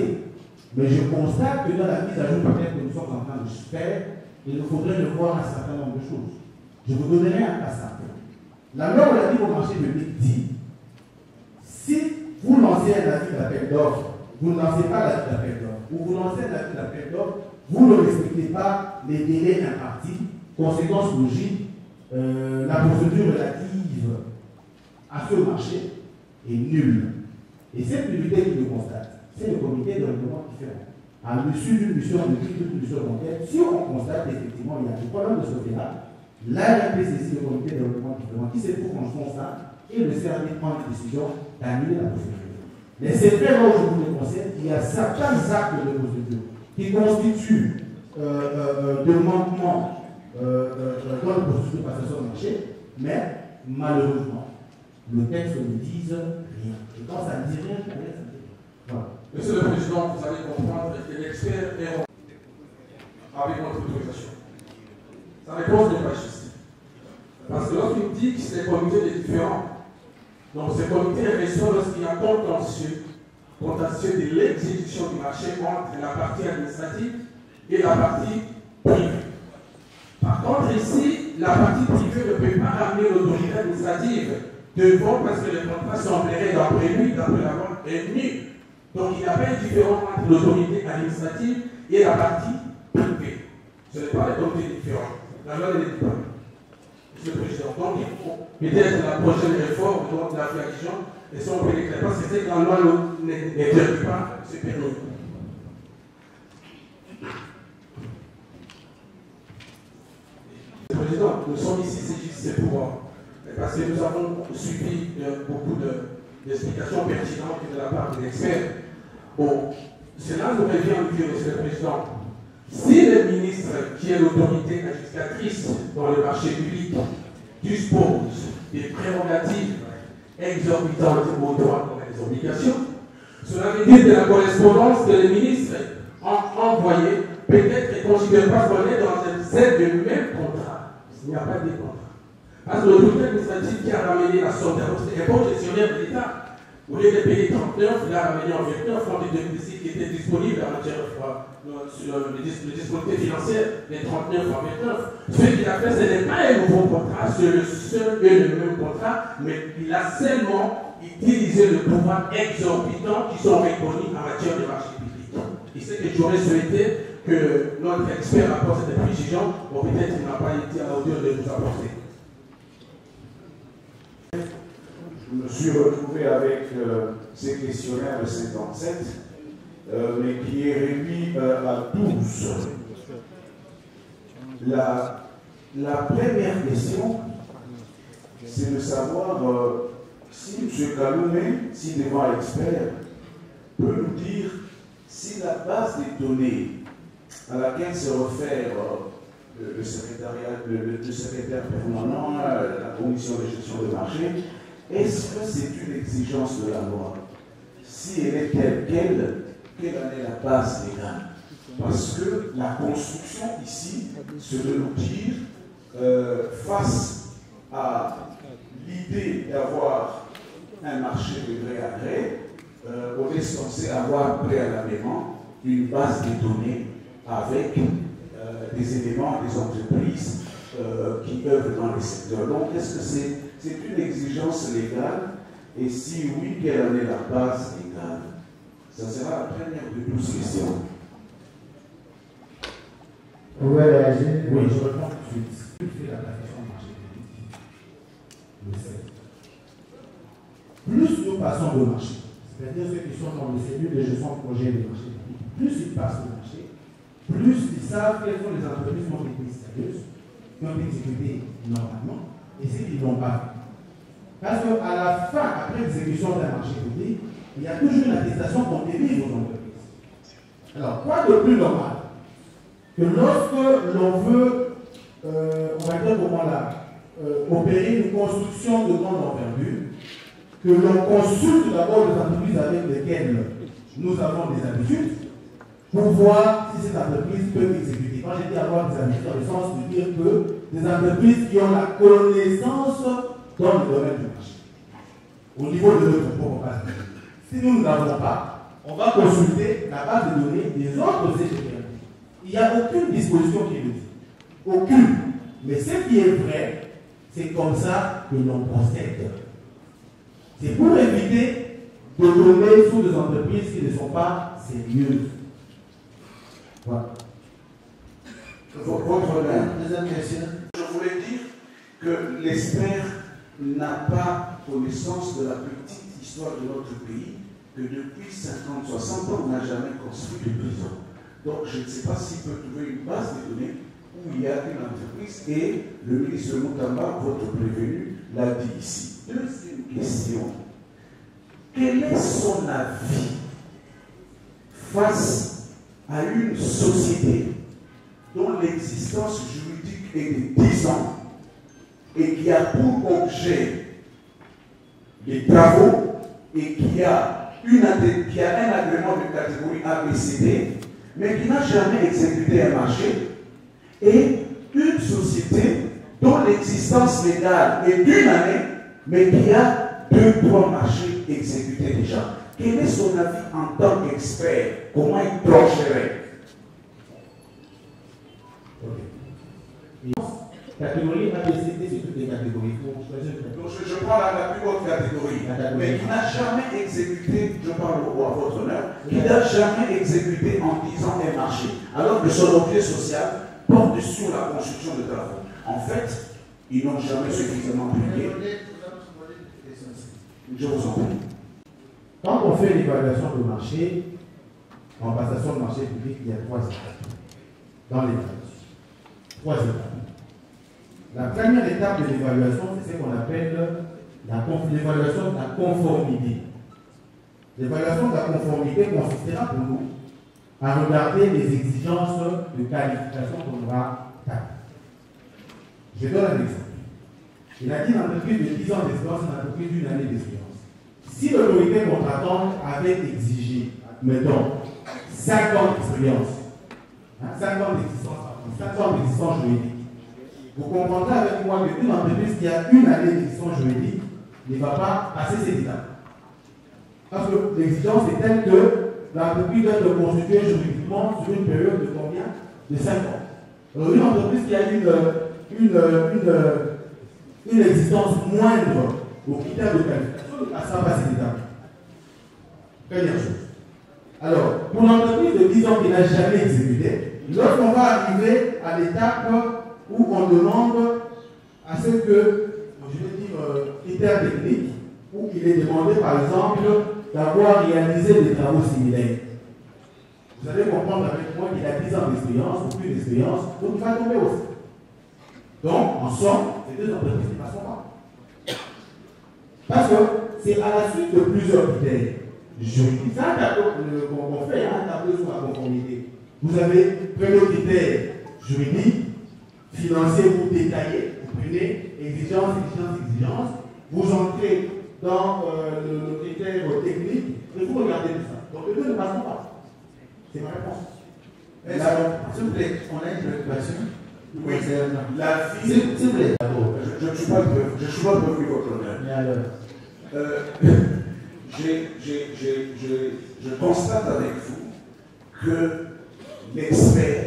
mais je constate que dans la mise à jour peut-être que nous sommes en train de faire, il nous faudrait revoir un certain nombre de choses. Je vous donnerai un cas simple. La loi relative au marché public dit, si vous lancez un avis d'appel d'offres, vous ne lancez pas l'avis d'appel d'offres, ou vous lancez un avis d'appel d'offres, vous ne respectez pas les délais impartis, conséquence logique, la procédure relative à ce marché est nulle. Et cette nullité qui le constate, c'est le comité de règlement différent. À l'issue d'une mission de crise, d'une mission d'enquête, si on constate effectivement il y a des problèmes de ce côté-là, l'ARP saisit le comité de règlement différent qui se trouve en son sein et le CRD prend la décision d'annuler la procédure. Mais c'est fait là où je vous le conseille, il y a certains actes de procédure qui constituent de manquements dans le processus de passation de marché, mais malheureusement, le texte ne dit rien. Et quand ça ne dit rien, ça ne dit rien. Voilà. Monsieur le Président, vous allez comprendre que l'expert est avec votre autorisation. Sa réponse n'est pas juste. Parce que lorsqu'il dit que c'est des comités différents, donc ces comités reçoivent lorsqu'il y a contentieux de l'exécution du marché entre la partie administrative et la partie privée. Par contre, ici, la partie privée ne peut pas ramener l'autorité administrative devant parce que le contrat semblerait, d'après lui, d'après la loi, est nul. Donc il n'y a pas de différence entre l'autorité administrative et la partie privée. Ce n'est pas des comités différents. La loi n'est pas. Monsieur le Président, donc il faut peut-être la prochaine réforme de la flaction, et si on peut l'éclairer, parce que c'est que la loi n'interdit pas, c'est permis. Monsieur le Président, nous sommes ici, c'est pour parce que nous avons suivi beaucoup d'explications pertinentes de la part de l'expert. Bon, cela nous revient à dire, Monsieur le Président, si le ministre, qui est l'autorité adjudicatrice dans le marché public, dispose des prérogatives exorbitantes au droit comme les obligations, cela veut dire que la correspondance que le ministre a envoyée peut-être ne considère pas qu'on est dans un set de même contrat. Il n'y a pas de contrat. Parce que l'autorité administrative qui a ramené la somme d'un bon gestionnaire de l'État, au lieu de payer 39, il a ramené en 29 fonds de déficit qui étaient disponibles en matière sur les disponibilités financières, les 39 en 29. Ce qu'il a fait, ce n'est pas un nouveau contrat, c'est le seul et le même contrat, mais il a seulement utilisé le pouvoir exorbitant qui sont reconnus en matière de marché public. Et ce que j'aurais souhaité que notre expert apporte cette précision, bon, peut-être qu'il n'a pas été à la hauteur de nous apporter. Je me suis retrouvé avec ces questionnaires de 57, mais qui est réduit à 12. La première question, c'est de savoir si M. Kaloumé, si devant expert, peut nous dire si la base des données à laquelle se réfère le secrétaire permanent, la commission de gestion de marché, est-ce que c'est une exigence de la loi? Si elle est telle quelle en est la base légale? Parce que la construction ici, c'est de nous dire, face à l'idée d'avoir un marché de gré à gré, on est censé avoir préalablement une base de données avec des éléments des entreprises qui œuvrent dans les secteurs. Donc, est-ce que c'est une exigence légale? Et si oui, quelle en est la base légale? Ça sera la première de 12 questions. Vous pouvez réagir? Oui, je réponds tout de suite. Qui fait la plateforme de marché public? Le sait. Plus nous passons de marché, c'est-à-dire ceux qui sont dans les cellules de gestion de projet de marché public, plus ils passent au marché, plus ils savent quelles sont les entreprises qui ont été sérieuses, qui ont été exécutées normalement, et ceux qui ne l'ont pas fait. Parce qu'à la fin, après l'exécution d'un marché public, il y a toujours une attestation qu'on délivre aux entreprises. Alors, quoi de plus normal que lorsque l'on veut, on va dire comment là, opérer une construction de grande envergure, que l'on consulte d'abord les entreprises avec lesquelles nous avons des habitudes, pour voir si cette entreprise peut exécuter. Quand j'ai dit avoir des habitudes, dans le sens de dire que des entreprises qui ont la connaissance dans le domaine du marché, au niveau de notre propre base. Si nous ne l'avons pas, on va consulter la base de données des autres CGPM. Il n'y a aucune disposition qui le dit. Aucune. Mais ce qui est vrai, c'est comme ça que l'on procède. C'est pour éviter de tomber sous des entreprises qui ne sont pas sérieuses. Voilà. Votre deuxième question. Je voulais dire que l'expert n'a pas connaissance de la petite histoire de notre pays, que depuis 50, 60 ans, on n'a jamais construit de prison. Donc je ne sais pas s'il peut trouver une base de données où il y a une entreprise, et le ministre Moutamba, votre prévenu, l'a dit ici. Deuxième question. Quel est son avis face à une société dont l'existence juridique est de 10 ans et qui a pour objet des travaux et qui a un agrément de catégorie ABCD, mais qui n'a jamais exécuté un marché, et une société dont l'existence légale est d'une année, mais qui a 2-3 marchés exécutés déjà? Quel est son avis en tant qu'expert? Comment il trancherait? Catégorie ABCD, c'est toutes les catégories. Donc je prends la plus haute catégorie, mais qui n'a jamais exécuté, je parle à votre honneur, qui n'a jamais exécuté en 10 ans un marché, alors que son objet social porte sur la construction de travaux. En fait, ils n'ont jamais suffisamment publié. Je vous en prie. Quand on fait l'évaluation de marché, en passation de marché public, il y a 3 étapes dans l'évaluation. 3 étapes. La première étape de l'évaluation, c'est ce qu'on appelle l'évaluation de la conformité. L'évaluation de la conformité consistera pour nous à regarder les exigences de qualification qu'on aura taper. Je donne un exemple. Il a dit une entreprise de 10 ans d'expérience, une entreprise d'une année d'expérience. Si l'autorité contractante avait exigé, mettons, 5 ans d'expérience, 5 ans d'existence juridique, vous comprendrez avec moi qu'une entreprise qui a une année d'existence juridique ne va pas passer ces étapes. Parce que l'exigence est telle que l'entreprise doit être constituée juridiquement sur une période de combien? De 5 ans. Alors une entreprise qui a une existence moindre aux critères de qualification ne passera pas ces étapes. Première chose. Alors, pour l'entreprise de 10 ans qui n'a jamais exécuté, lorsqu'on va arriver à l'étape où on demande à ce que, je vais dire, critères techniques, où il est demandé par exemple d'avoir réalisé des travaux similaires. Vous allez comprendre avec moi qu'il a 10 ans d'expérience ou plus d'expérience, donc il va tomber aussi. Donc, en somme, ces deux entreprises ne passeront pas. Parce que c'est à la suite de plusieurs critères juridiques. C'est un tableau qu'on fait, un tableau sur la conformité. Vous avez premier critère juridique, financier, vous détaillez, vous prenez exigence, vous entrez dans le critère technique, et vous regardez tout ça. Donc les deux ne passeront pas. C'est ma réponse. S'il vous plaît, on a une préoccupation. Oui, la fille. S'il vous plaît. Je ne suis pas prévenu votre honneur. Mais alors je constate avec vous que l'expert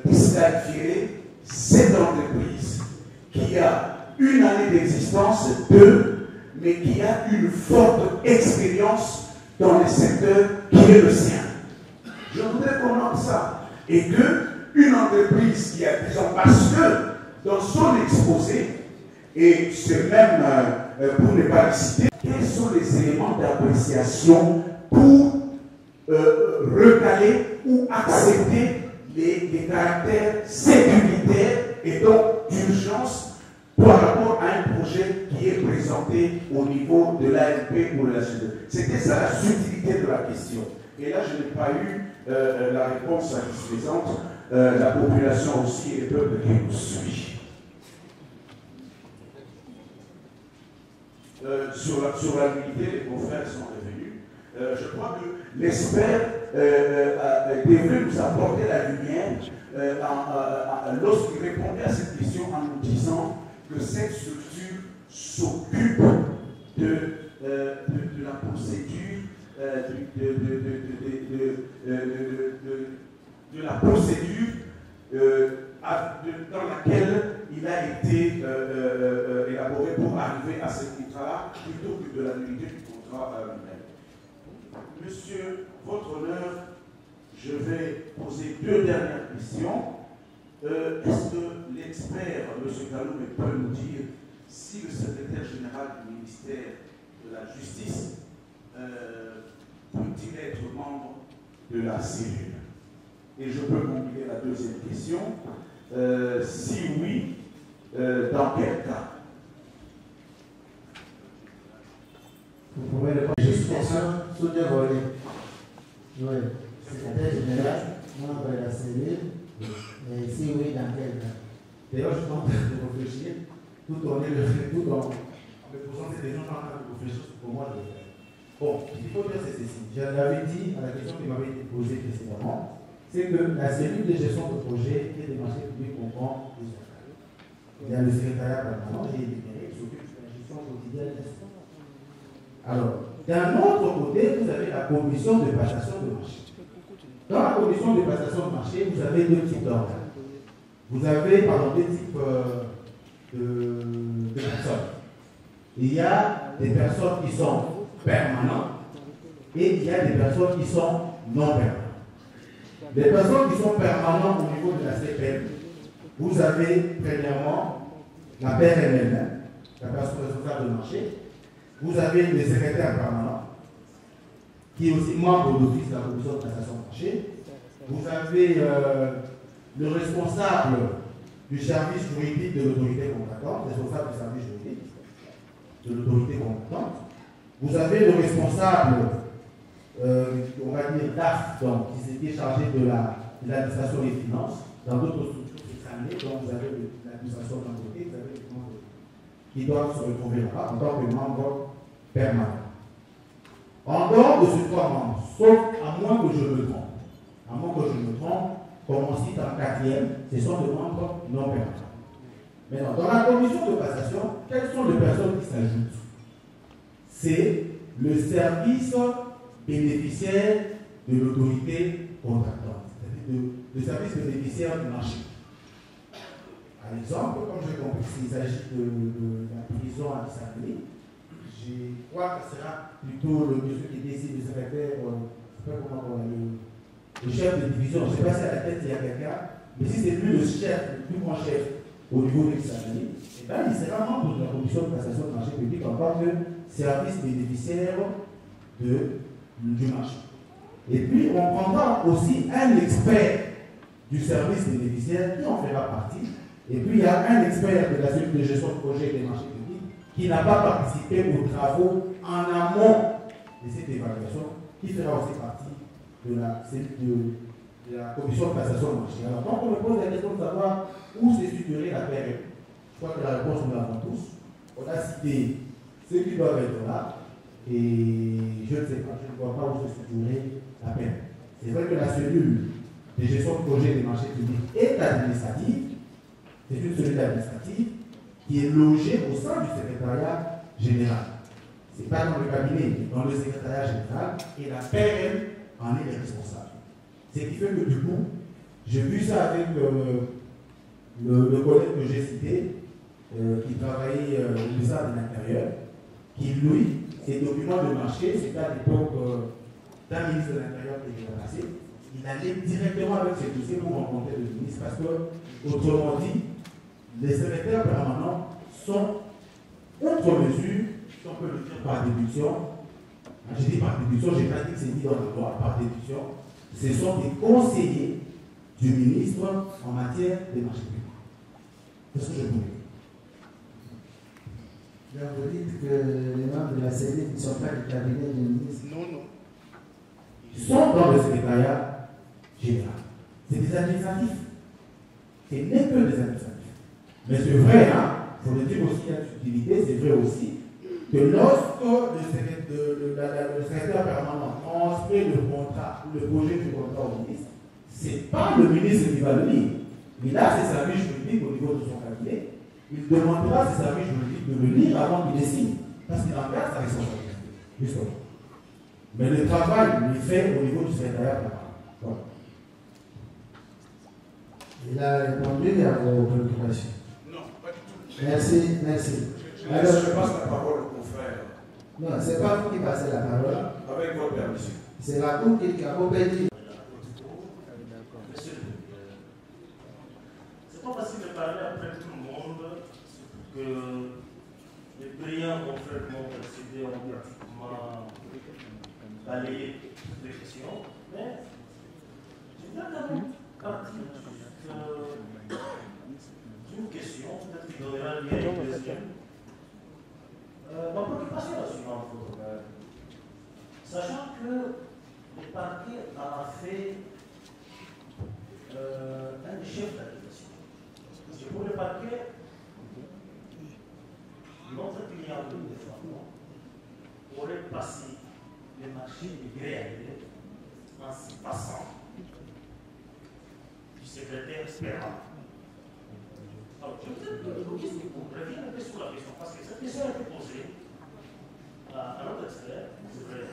disqualifierait cette entreprise qui a une année d'existence, 2, mais qui a une forte expérience dans le secteur qui est le sien. Je voudrais qu'on note ça. Et qu'une entreprise qui a, disons, parce que dans son exposé, et c'est même, pour ne pas le citer, quels sont les éléments d'appréciation pour recaler ou accepter les caractères sécuritaires et donc d'urgence par rapport à un projet qui est présenté au niveau de l'ANP ou de la CEDE. C'était ça la subtilité de la question. Et là, je n'ai pas eu la réponse satisfaisante. La population aussi et le peuple qui nous suit. Sur la l'unité, les confrères sont revenus. Je crois que l'expert devrait nous apporter la lumière lorsqu'il répondait à cette question en nous disant que cette structure s'occupe de la procédure de la procédure dans laquelle il a été élaboré pour arriver à ce contrat-là, plutôt que de la nullité du contrat lui-même. Monsieur, votre honneur, je vais poser 2 dernières questions. Est-ce que l'expert, M. Kaloumé, peut nous dire si le secrétaire général du ministère de la Justice peut-il être membre de la cellule? Et je peux combiner la 2e question. Si oui, dans quel cas? Vous pouvez répondre. Juste question sur 2 volets. Oui, secrétaire général, membre de la cellule. Et si oui, dans quel cas? D'ailleurs, je suis en train de réfléchir, tout en me posant ces questions, je suis en train de réfléchir sur comment je vais faire. Bon, il faut dire c'est ceci. Je l'avais dit à la question qui m'avait été posée précédemment, c'est que la cellule de gestion de projet et des marchés publics comprend des organes. Il y a le secrétariat permanent, j'ai énuméré, qui s'occupe de la gestion quotidienne des stocks. Alors, d'un autre côté, vous avez la commission de passation de marché. Dans la commission de passation de marché, vous avez 2 types d'organes. Vous avez, 2 types de personnes. Il y a des personnes qui sont permanentes et il y a des personnes qui sont non permanentes. Les personnes qui sont permanentes au niveau de la CPM, vous avez premièrement la PRM elle-même, la personne responsable de marché. Vous avez le secrétaire permanent, qui est aussi membre d'office de la commission de passation de marché. Vous avez le responsable du service juridique de l'autorité compétente, responsable du service juridique de l'autorité compétente. Vous avez le responsable, on va dire DAF, donc, qui s'était chargé de l'administration des finances. Dans d'autres structures examinées, donc vous avez l'administration de l'autorité, vous avez les membres qui doivent se retrouver là-bas en tant que membres permanents. En dehors de ces 3 membres, sauf à moins que je me trompe, comme on cite en 4e, ce sont des membres non permanents. Maintenant, dans la commission de passation, quelles sont les personnes qui s'ajoutent? C'est le service bénéficiaire de l'autorité contractante, c'est-à-dire le service bénéficiaire du marché. Par exemple, comme j'ai compris qu'il s'agit de la prison à Saint-Denis, je crois que ce sera plutôt le monsieur qui décide, le secrétaire, je ne sais pas comment on le chef de division. Je ne sais pas si à la tête il y a quelqu'un, mais si c'est lui le chef, le plus grand chef au niveau de Saint-Denis, eh bien, il sera membre de la commission de passation de marché public en tant que service bénéficiaire du marché. Et puis, on prendra aussi un expert du service bénéficiaire qui en fera partie. Et puis, il y a un expert de la cellule de gestion de projet des marchés publics qui n'a pas participé aux travaux en amont de cette évaluation, qui fera aussi partie de la commission de passation de marché. Alors, quand on me pose la question de savoir où se situerait la PRM, je crois que la réponse, nous l'avons tous. On a cité ceux qui doivent être là, et je ne sais pas, je ne vois pas où se situerait la PRM. C'est vrai que la cellule de gestion de projet des marchés publics est administrative. C'est une cellule administrative qui est logée au sein du secrétariat général. Ce n'est pas dans le cabinet, mais dans le secrétariat général, et la PRM en est responsable. Ce qui fait que du coup, j'ai vu ça avec le collègue que j'ai cité, qui travaillait au ministère de l'Intérieur, qui, lui, ses documents de marché, c'était à l'époque d'un ministre de l'Intérieur qui était passé, il allait directement avec ses dossiers pour rencontrer le ministre, parce que, autrement dit, les secrétaires permanents sont outre mesure, si on peut le dire par déduction. Je dis par déduction, je n'ai pas dit que c'est dit dans la loi, par déduction, ce sont des conseillers du ministre en matière des marchés publics. C'est ce que je voulais dire. Donc vous dites que les membres de la CEDEC ne sont pas du cabinet du ministre? Non, non. Ils sont dans le secrétariat général. C'est des administratifs. Ce n'est que des administratifs. Mais c'est vrai, hein, il faut le dire aussi, il y a une subtilité, c'est vrai aussi, que lorsque le secrétaire permanent transmet le contrat, le projet du contrat au ministre, ce n'est pas le ministre qui va le lire. Il a ses services juridiques au niveau de son cabinet. Il demandera à ses services juridiques de le lire avant qu'il les signe. Parce qu'il en garde sa responsabilité. Justement. Mais le travail, il est fait au niveau du secrétariat permanent. Voilà. Il a répondu à vos préoccupations. Non, pas du tout. Merci, merci. Alors, je passe la parole au confrère. Non, ce n'est pas vous qui passez la parole. Avec votre permission. C'est la Cour qui a compétit. C'est pas facile de parler après tout le monde, que les brillants confrères qui m'ont précédé ont pratiquement balayé toutes les questions, mais je viens quand même partir d'une question, peut-être qu'il donnera lieu à une deuxième. Ma préoccupation est la suivante, sachant que le parquet a fait un chef d'accusation. Et pour le parquet, notre client de défendant aurait passé les marchés de gré à gré en se passant du secrétaire permanent. Alors, je vous reviens un peu sur la question, parce que cette question a été posée à notre expert. C'est vrai,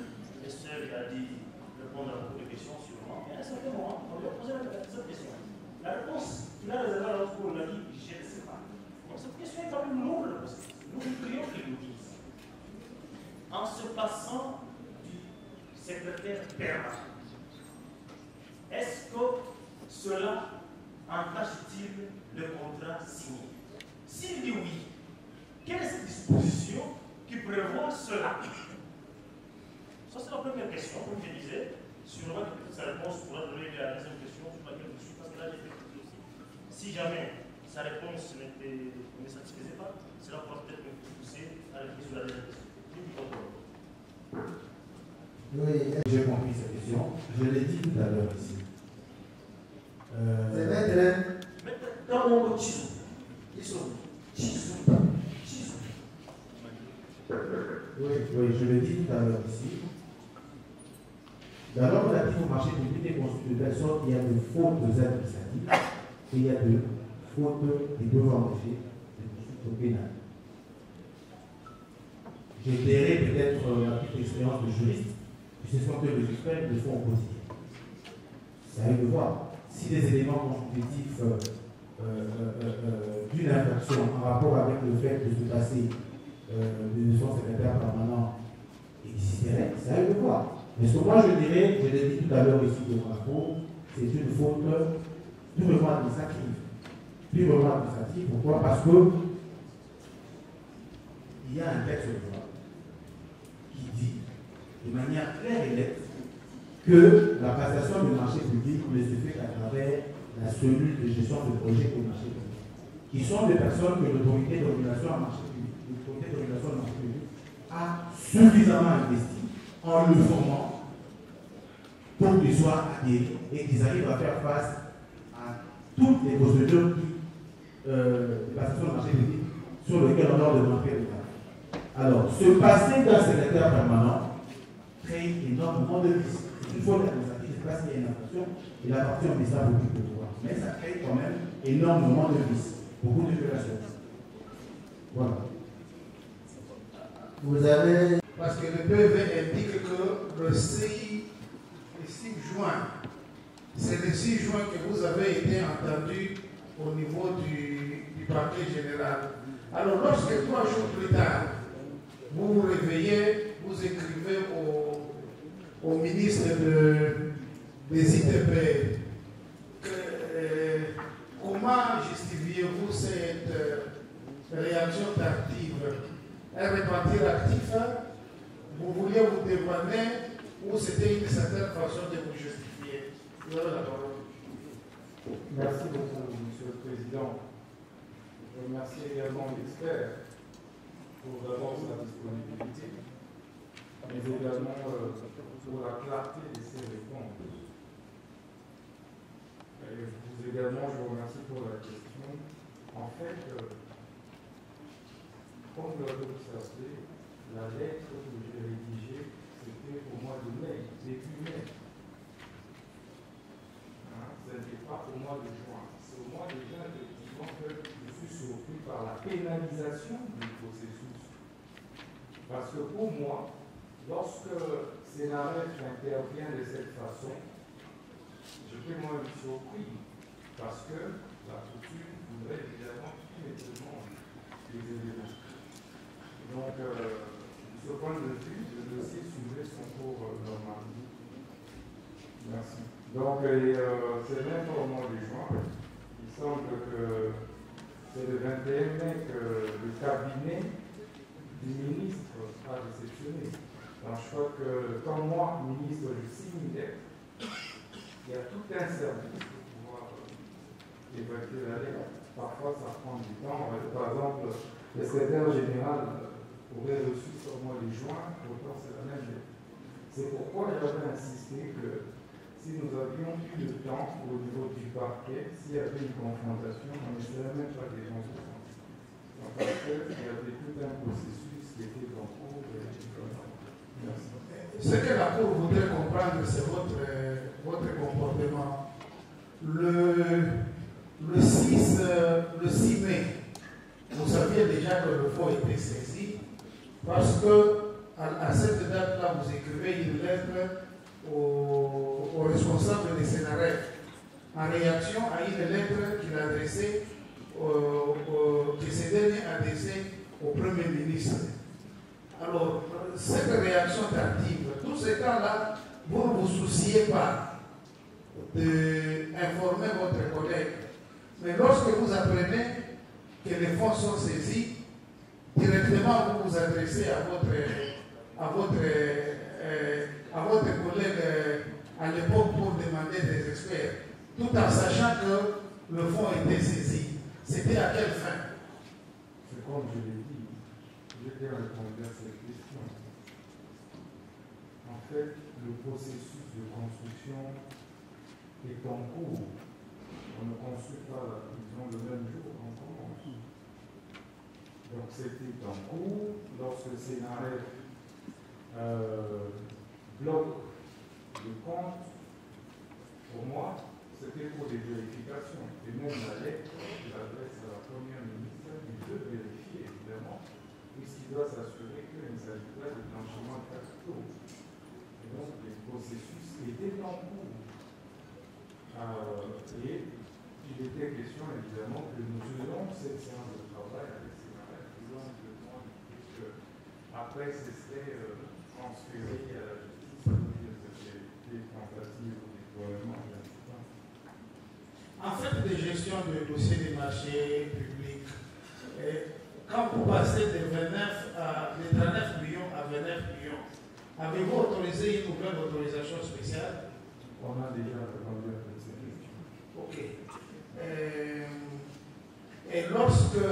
l'expert a dit répondre à beaucoup de questions sûrement, mais à un certain moment, on lui a posé cette question. La réponse qu'il a réservée à l'autre cours, il a dit, je ne sais pas. Donc cette question est quand même lourde, parce que nous voudrions qu'il nous dise. En se passant du secrétaire permanent, est-ce que cela entache-t-il le contrat signé? S'il dit oui, quelle est cette disposition qui prévoit cela? Ça, c'est la première question, comme je disais. Sûrement que sa réponse pourra donner la deuxième question sur laquelle je suis, parce que là, j'ai fait tout aussi. Si jamais sa réponse ne satisfaisait pas, cela pourra peut-être me pousser à réfléchir sur la deuxième question. Oui, j'ai compris cette question. Je l'ai dit tout à l'heure ici. C'est maintenant. Dans mon tisou. Oui, je l'ai dit tout à l'heure ici. La loi relative au marché public est constituée de telle sorte qu'il y a de fautes administratives et il y a de fautes des devoirs engagés de poursuites pénales. J'ai éclairé peut-être la petite expérience de juriste, puis c'est ce que les experts le font au quotidien. C'est à eux de voir. Si les éléments constitutifs d'une infraction en rapport avec le fait de se passer de son secrétaire permanent existerait, c'est à eux de voir. Mais ce que moi je dirais, je l'ai dit tout à l'heure ici de Marco, c'est une faute purement administrative. Purement administrative, pourquoi? Parce que il y a un texte de loi qui dit de manière claire et nette que la passation du marché public ne se fait qu'à travers la cellule de gestion de projet au marché public, qui sont des personnes que l'autorité de régulation en marché public, a suffisamment investi en le formant pour qu'il soit adhéré et qu'ils arrivent à faire face à toutes les procédures de passation de marché public sur lesquelles on leur demande de travail. Alors, se passer d'un secrétaire permanent crée énormément de risques. Il faut l'administratif, c'est parce qu'il y a une infraction, il appartient au ministère public de pouvoir. Mais ça crée quand même énormément de risques, beaucoup de violations. Voilà. Vous avez. Parce que le PV indique que le 6 juin, c'est le 6 juin que vous avez été entendu au niveau du parquet général. Alors, lorsque 3 jours plus tard, vous vous réveillez, vous écrivez au ministre des ITP, comment justifiez-vous cette réaction tardive? Un repentir actif, vous vouliez vous dévanner ou c'était une certaine façon de vous justifier? Vous avez la parole. Merci beaucoup, Monsieur le Président. Je remercie également l'expert pour d'abord sa disponibilité, mais également pour la clarté de ses réponses. Et vous également, je vous remercie pour la question. En fait, comme vous l'avez observé, la lettre que j'ai rédigée, c'était au mois de mai, début mai. Ce n'était pas au mois de juin. C'est au mois de juin, effectivement, que je suis surpris par la pénalisation du processus. Parce que pour moi, lorsque Sénaref intervient de cette façon, j'étais moi surpris. Parce que la coutume voudrait évidemment immédiatement les éléments. Donc, de ce point de vue, le dossier suivrait son cours normal. Merci. Donc, c'est même pas au mois de juin. Il semble que c'est le 21 mai que le cabinet du ministre a réceptionné. Donc, je crois que quand moi, ministre, je signe une lettre, il y a tout un service pour pouvoir évacuer la lettre. Parfois, ça prend du temps. Par exemple, le secrétaire général aurait reçu sur le mois de juin, pourtant c'est la même lettre. C'est pourquoi j'avais insisté que si nous avions eu le temps au niveau du parquet, s'il y avait une confrontation, on n'essaierait même pas des gens ensemble. Parce qu'il y avait tout un processus qui était en cours. Merci. Ce que la Cour voudrait comprendre, c'est votre comportement. Le 6 mai, vous saviez déjà que le fonds était saisi, parce que à cette date-là, vous écrivez une lettre au responsable des Sénaref en réaction à une lettre qu'il a adressée, que ce dernier a adressée au Premier ministre. Alors, cette réaction tardive, tout ce temps-là, vous ne vous souciez pas d'informer votre collègue. Mais lorsque vous apprenez que les fonds sont saisis, directement vous vous adressez à votre collègue à l'époque pour demander des experts, tout en sachant que le fonds était saisi. C'était à quelle fin? C'est comme je l'ai dit, j'ai répondu à cette question. En fait, le processus de construction est en cours. On ne construit pas la prison le même jour qu'on commence. Donc c'était en cours. Lorsque Sénaref bloque le compte, pour moi, c'était pour des vérifications. Et même la lettre qu'il adresse à la première ministre, il veut vérifier, évidemment, puisqu'il doit s'assurer qu'il ne s'agit pas de blanchiment de capitaux. Et donc, les processus étaient en cours. Et il était question, évidemment, que nous faisons cette séance de travail avec Sénaref, puisque après, ce serait transféré à la justice, des tentatives ou des gouvernements. En fait, de gestion de dossiers des marchés publics, quand vous passez de 39 millions à 29 millions, avez-vous autorisé une nouvelle autorisation spéciale? On a déjà répondu à cette question. Ok. Et lorsque,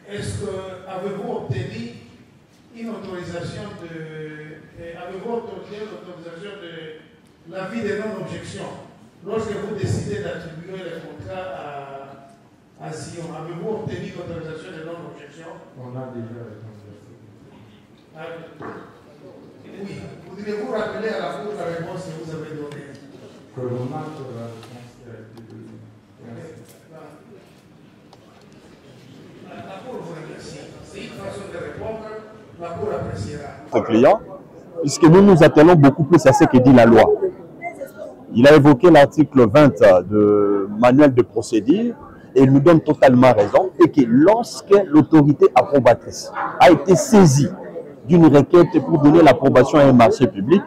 est-ce que avez-vous obtenu une autorisation de l'avis de non-objection lorsque vous décidez d'attribuer le contrat à Sion? Avez-vous obtenu l'autorisation de non-objection? On a déjà répondu à cette question. Oui. Voudriez-vous rappeler à la Cour la réponse que vous avez donnée? Que l'on a sur la réponse qui a été donnée. Merci. La Cour vous remercie. C'est une façon de répondre. La Cour appréciera. Client, puisque nous nous attendons beaucoup plus à ce que dit la loi. Il a évoqué l'article 20 de manuel de procédure et il nous donne totalement raison. Et que lorsque l'autorité approbatrice a été saisie d'une requête pour donner l'approbation à un marché public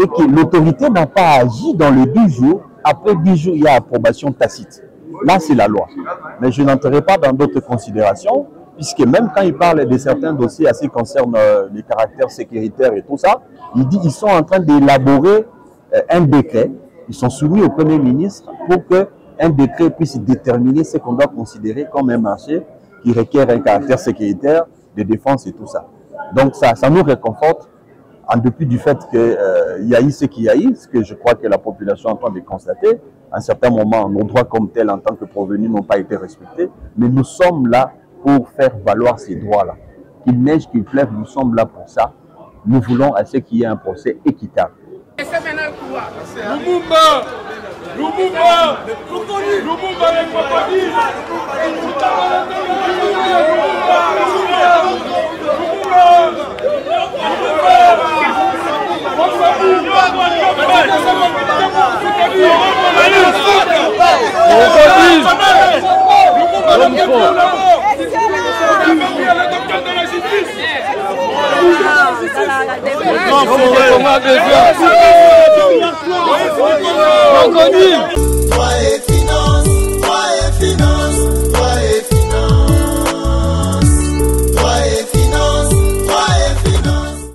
et que l'autorité n'a pas agi dans les 10 jours, après 10 jours, il y a approbation tacite. Là, c'est la loi. Mais je n'entrerai pas dans d'autres considérations, puisque même quand il parle de certains dossiers à ce qui concerne les caractères sécuritaires et tout ça, il dit qu'ils sont en train d'élaborer un décret. Ils sont soumis au Premier ministre pour qu'un décret puisse déterminer ce qu'on doit considérer comme un marché qui requiert un caractère sécuritaire, de défense et tout ça. Donc ça nous réconforte, en dépit du fait qu'il y a eu ce qu'il y a eu, ce que je crois que la population est en train de constater. À un certain moment, nos droits comme tels en tant que provenus n'ont pas été respectés, mais nous sommes là pour faire valoir ces droits-là. Qu'il neige, qu'il pleuve, nous sommes là pour ça. Nous voulons à ce qu'il y ait un procès équitable. Reconnu.